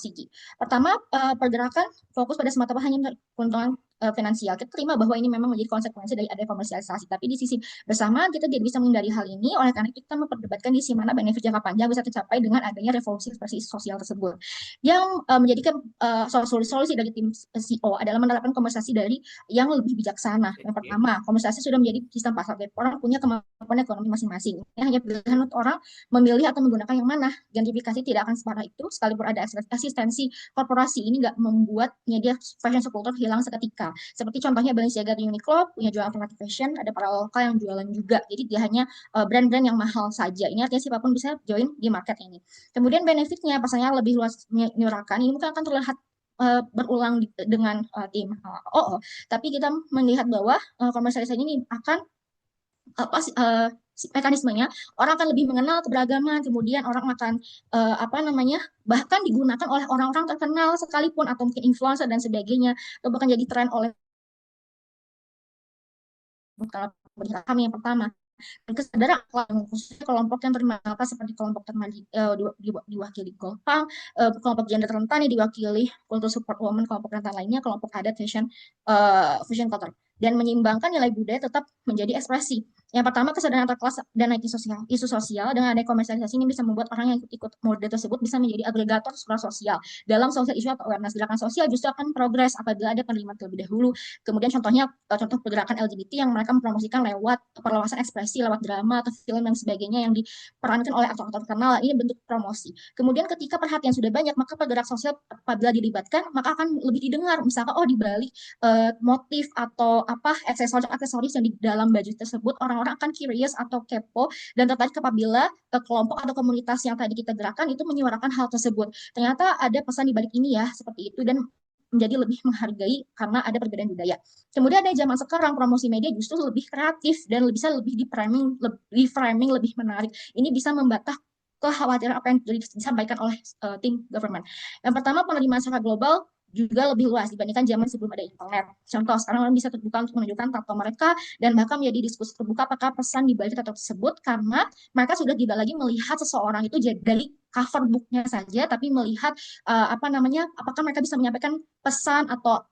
S9: Sigi. Pertama, pergerakan fokus pada semata-mata hanya keuntungan finansial. Kita terima bahwa ini memang menjadi konsekuensi dari adanya komersialisasi, tapi di sisi bersamaan kita tidak bisa menghindari hal ini, oleh karena kita memperdebatkan di sisi mana benefit jangka panjang bisa tercapai dengan adanya revolusi ekspresi sosial tersebut. Yang menjadikan solusi dari tim CEO adalah menerapkan komersialisasi dari yang lebih bijaksana. Yang pertama, komersialisasi sudah menjadi sistem pasar. Orang punya kemampuan ekonomi masing-masing. Ini hanya pilihan untuk orang memilih atau menggunakan yang mana. Gentrifikasi tidak akan separah itu, sekalipun ada asistensi korporasi ini nggak membuat media fashion subkultur hilang seketika. Seperti contohnya Balenciaga dan Uniqlo punya jualan alternatif fashion, ada para lokal yang jualan juga. Jadi dia hanya brand-brand yang mahal saja. Ini artinya siapapun bisa join di market ini. Kemudian benefitnya, pasalnya lebih luas menyuarakan. Ini mungkin akan terlihat berulang dengan tim OO, tapi kita melihat bahwa komersialisasi ini akan mekanismenya orang akan lebih mengenal keberagaman, kemudian orang akan bahkan digunakan oleh orang-orang terkenal sekalipun atau mungkin influencer dan sebagainya, atau bahkan jadi tren oleh kami yang pertama. Dan kesadaran khususnya kelompok yang terkenal seperti kelompok diwakili Golpang, kelompok gender rentan yang diwakili kultur support woman, kelompok rentan lainnya, kelompok adat fashion culture, dan menyeimbangkan nilai budaya tetap menjadi ekspresi. Yang pertama, kesadaran antar kelas dan isu sosial dengan adanya komersialisasi ini bisa membuat orang yang ikut mode tersebut bisa menjadi agregator skala sosial dalam social issue atau awareness. Gerakan sosial justru akan progres apabila ada penerimaan terlebih dahulu. Kemudian contohnya contoh pergerakan LGBT yang mereka mempromosikan lewat perluasan ekspresi, lewat drama atau film dan sebagainya yang diperankan oleh aktor-aktor terkenal. Ini bentuk promosi. Kemudian ketika perhatian sudah banyak, maka pergerak sosial apabila dilibatkan maka akan lebih didengar. Misalkan di balik motif atau aksesoris yang di dalam baju tersebut, orang-orang akan curious atau kepo dan tertarik apabila kelompok atau komunitas yang tadi kita gerakan itu menyuarakan hal tersebut. Ternyata ada pesan di balik ini ya, seperti itu, dan menjadi lebih menghargai karena ada perbedaan budaya. Kemudian ada zaman sekarang promosi media justru lebih kreatif dan bisa lebih di framing lebih menarik. Ini bisa membantah kekhawatiran apa yang disampaikan oleh tim government. Yang pertama, penerimaan secara global juga lebih luas dibandingkan zaman sebelum ada internet. Contoh, sekarang orang bisa terbuka untuk menunjukkan tato mereka dan bahkan menjadi diskusi terbuka apakah pesan di balik tato tersebut, karena mereka sudah tidak lagi melihat seseorang itu dari cover booknya saja, tapi melihat apakah mereka bisa menyampaikan pesan atau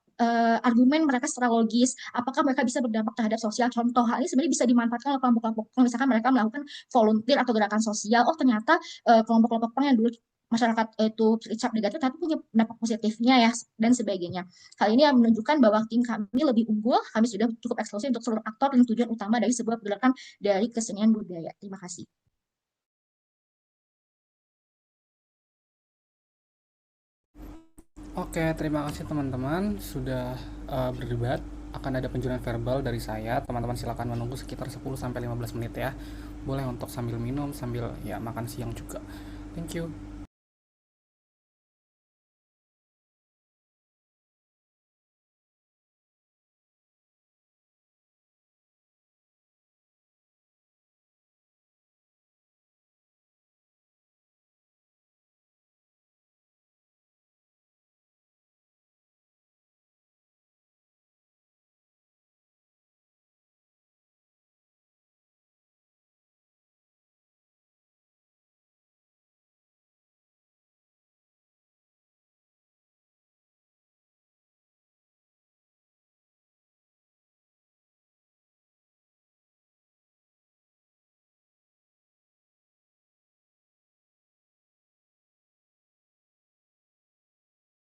S9: argumen mereka secara logis, apakah mereka bisa berdampak terhadap sosial. Contoh hal ini sebenarnya bisa dimanfaatkan oleh kelompok-kelompok, misalkan mereka melakukan volunteer atau gerakan sosial. Ternyata kelompok-kelompok yang dulu masyarakat itu dicap negatif tapi punya dampak positifnya ya dan sebagainya. Hal ini menunjukkan bahwa tim kami lebih unggul, kami sudah cukup eksklusif untuk seluruh aktor dan tujuan utama dari sebuah gerakan dari kesenian budaya. Terima kasih.
S2: Oke, terima kasih teman-teman sudah berdebat. Akan ada penjurian verbal dari saya. Teman-teman silakan menunggu sekitar 10-15 menit ya. Boleh untuk sambil minum, sambil ya makan siang juga. Thank you.